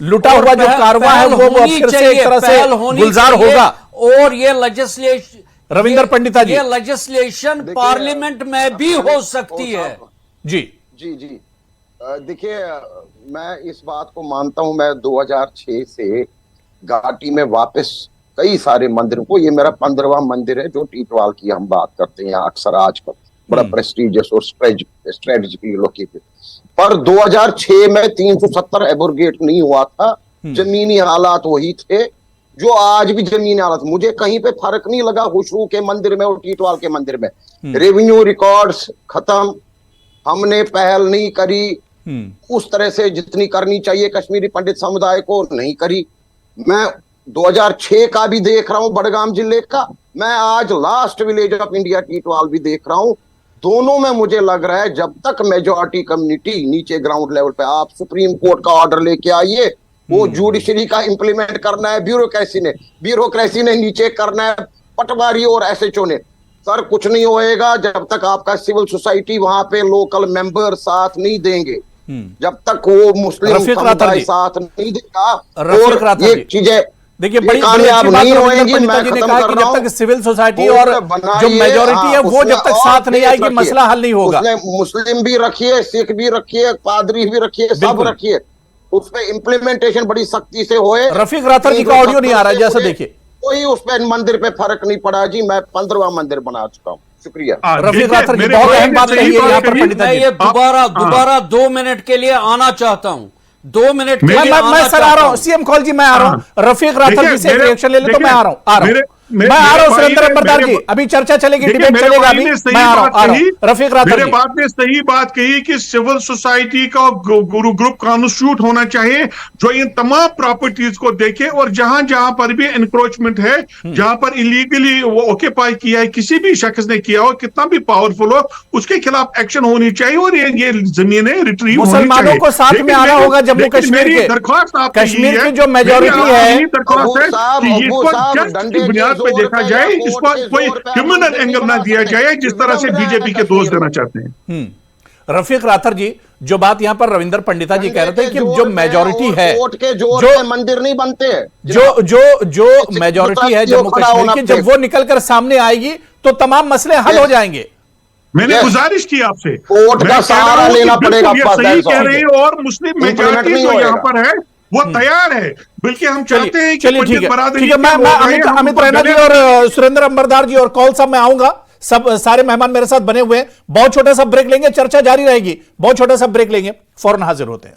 A: लुटा हुआ जो कारवां है वो फिर से एक तरह से गुलजार होगा? और
C: ये लेजिस्लेशन,
A: रविंद्र पंडिता जी,
C: ये लेजिस्लेशन पार्लियामेंट में भी हो सकती है।
A: जी
D: जी जी, देखिए मैं इस बात को मानता हूं। मैं 2006 से घाटी में वापस कई सारे मंदिरों को, ये मेरा 15वां मंदिर है जो टीटवाल की हम बात करते हैं अक्सर आजकल, बड़ा प्रेस्टीजियस और स्ट्रेटेजिकली लोकेटेड। पर 2006 में 370 एब्रोगेट नहीं हुआ था। जमीनी हालात वही थे जो आज भी जमीनी हालात। मुझे कहीं पे फर्क नहीं लगा खुशरू के मंदिर में और टीटवाल के मंदिर में। रेवेन्यू रिकॉर्ड्स खत्म, हमने पहल नहीं करी उस तरह से जितनी करनी चाहिए कश्मीरी पंडित समुदाय को, नहीं करी। मैं 2006 का भी देख रहा हूं बड़गाम जिले का, मैं आज last village of India Titwal भी देख रहा हूं। दोनों में मुझे लग रहा है जब तक मेजॉरिटी कम्युनिटी नीचे ग्राउंड लेवल पे, आप सुप्रीम कोर्ट का ऑर्डर लेके आइए, वो जुडिशरी का इंप्लीमेंट करना है ब्यूरोक्रेसी ने नीचे करना है, पटवारी और एसएचओ ने। सर कुछ नहीं होएगा जब तक आपका सिविल सोसाइटी वहां पे लोकल मेंबर साथ नहीं देंगे, जब तक वो मुस्लिम समुदाय साथ नहीं देगा, और ये चीजें
A: देखिए बड़ी कामयाब नहीं होंगी। मैं जी ने कहा कि जब तक सिविल सोसाइटी और जो मेजॉरिटी है वो जब तक साथ नहीं आएगी मसला हल नहीं होगा।
D: मुस्लिम भी रखिए, सिख भी रखिए, पादरी भी रखिए, सब रखिए, उस पर इम्प्लीमेंटेशन बड़ी सख्ती से होए।
A: रफीक राथर जी का ऑडियो नहीं आ रहा है जैसा देखिए,
D: कोई उस पर मंदिर पे फर्क नहीं पड़ा जी। मैं 15वां मंदिर बना चुका हूँ। शुक्रिया
A: रफीक राथर जी, बहुत अहम बात कही है यहाँ पर पंडिता जी।
C: मैं ये दोबारा 2 मिनट के लिए आना चाहता हूँ 2 मिनट
A: मैं सर आ रहा हूं, सीएम कॉल जी, मैं आ रहा हूं। रफीक राठौर जी से रिएक्शन ले ले, तो मैं आ रहा हूं। मैं आ रहा हूं सुरेंद्र अंबरदार जी, अभी चर्चा चलेगी, डिबेट चलेगा, अभी मैं आ रहा हूं। रफीक राठौर
G: मेरे बात ने सही बात कही कि सिविल सोसाइटी का ग्रुप कॉन्स्टिट्यूट होना चाहिए जो इन तमाम प्रॉपर्टीज को देखे, और जहां जहां पर भी एनक्रोचमेंट है, जहां पर इलीगली वो ऑक्यूपाई किया है, किसी भी शख्स ने किया हो, कितना भी पावरफुल हो, उसके खिलाफ एक्शन होनी चाहिए और ये जमीनें रिट्रीव होनी चाहिए।
A: मुसलमानों को साथ में आना होगा जम्मू कश्मीर के,
G: दरख्वास्त
A: कश्मीर की जो मेजोरिटी है,
G: दरख्वास्त है कि इसको जस्ट की बुनियाद पे देखा जाए, इसको कोई क्रिमिनल एंगल ना दिया जाए जिस तरह से बीजेपी के दोस्त देना चाहते हैं।
A: रफीक राठौर जी, जो बात यहां पर रविंदर पंडिता जी कह रहे थे कि जो मेजोरिटी है,
D: जो मंदिर नहीं बनते,
A: जो मेजोरिटी है जम्मू कश्मीर की, जब वो निकलकर सामने आएगी तो तमाम मसले हल हो जाएंगे।
G: मैंने गुजारिश की आपसे,
D: कोर्ट का सहारा लेना पड़ेगा।
G: सही कह रहे हैं, और मुस्लिम मेजोरिटी जो यहाँ पर है वो तैयार है, बल्कि हम चाहते हैं कि
A: चलिए ठीक है, मैं अमित रैना जी और सुरेंद्र अंबरदार जी और कौल साहब, मैं आऊंगा, सब सारे मेहमान मेरे साथ बने हुए हैं। बहुत छोटा सा ब्रेक लेंगे, चर्चा जारी रहेगी, बहुत छोटा सा ब्रेक लेंगे, फौरन हाजिर होते हैं।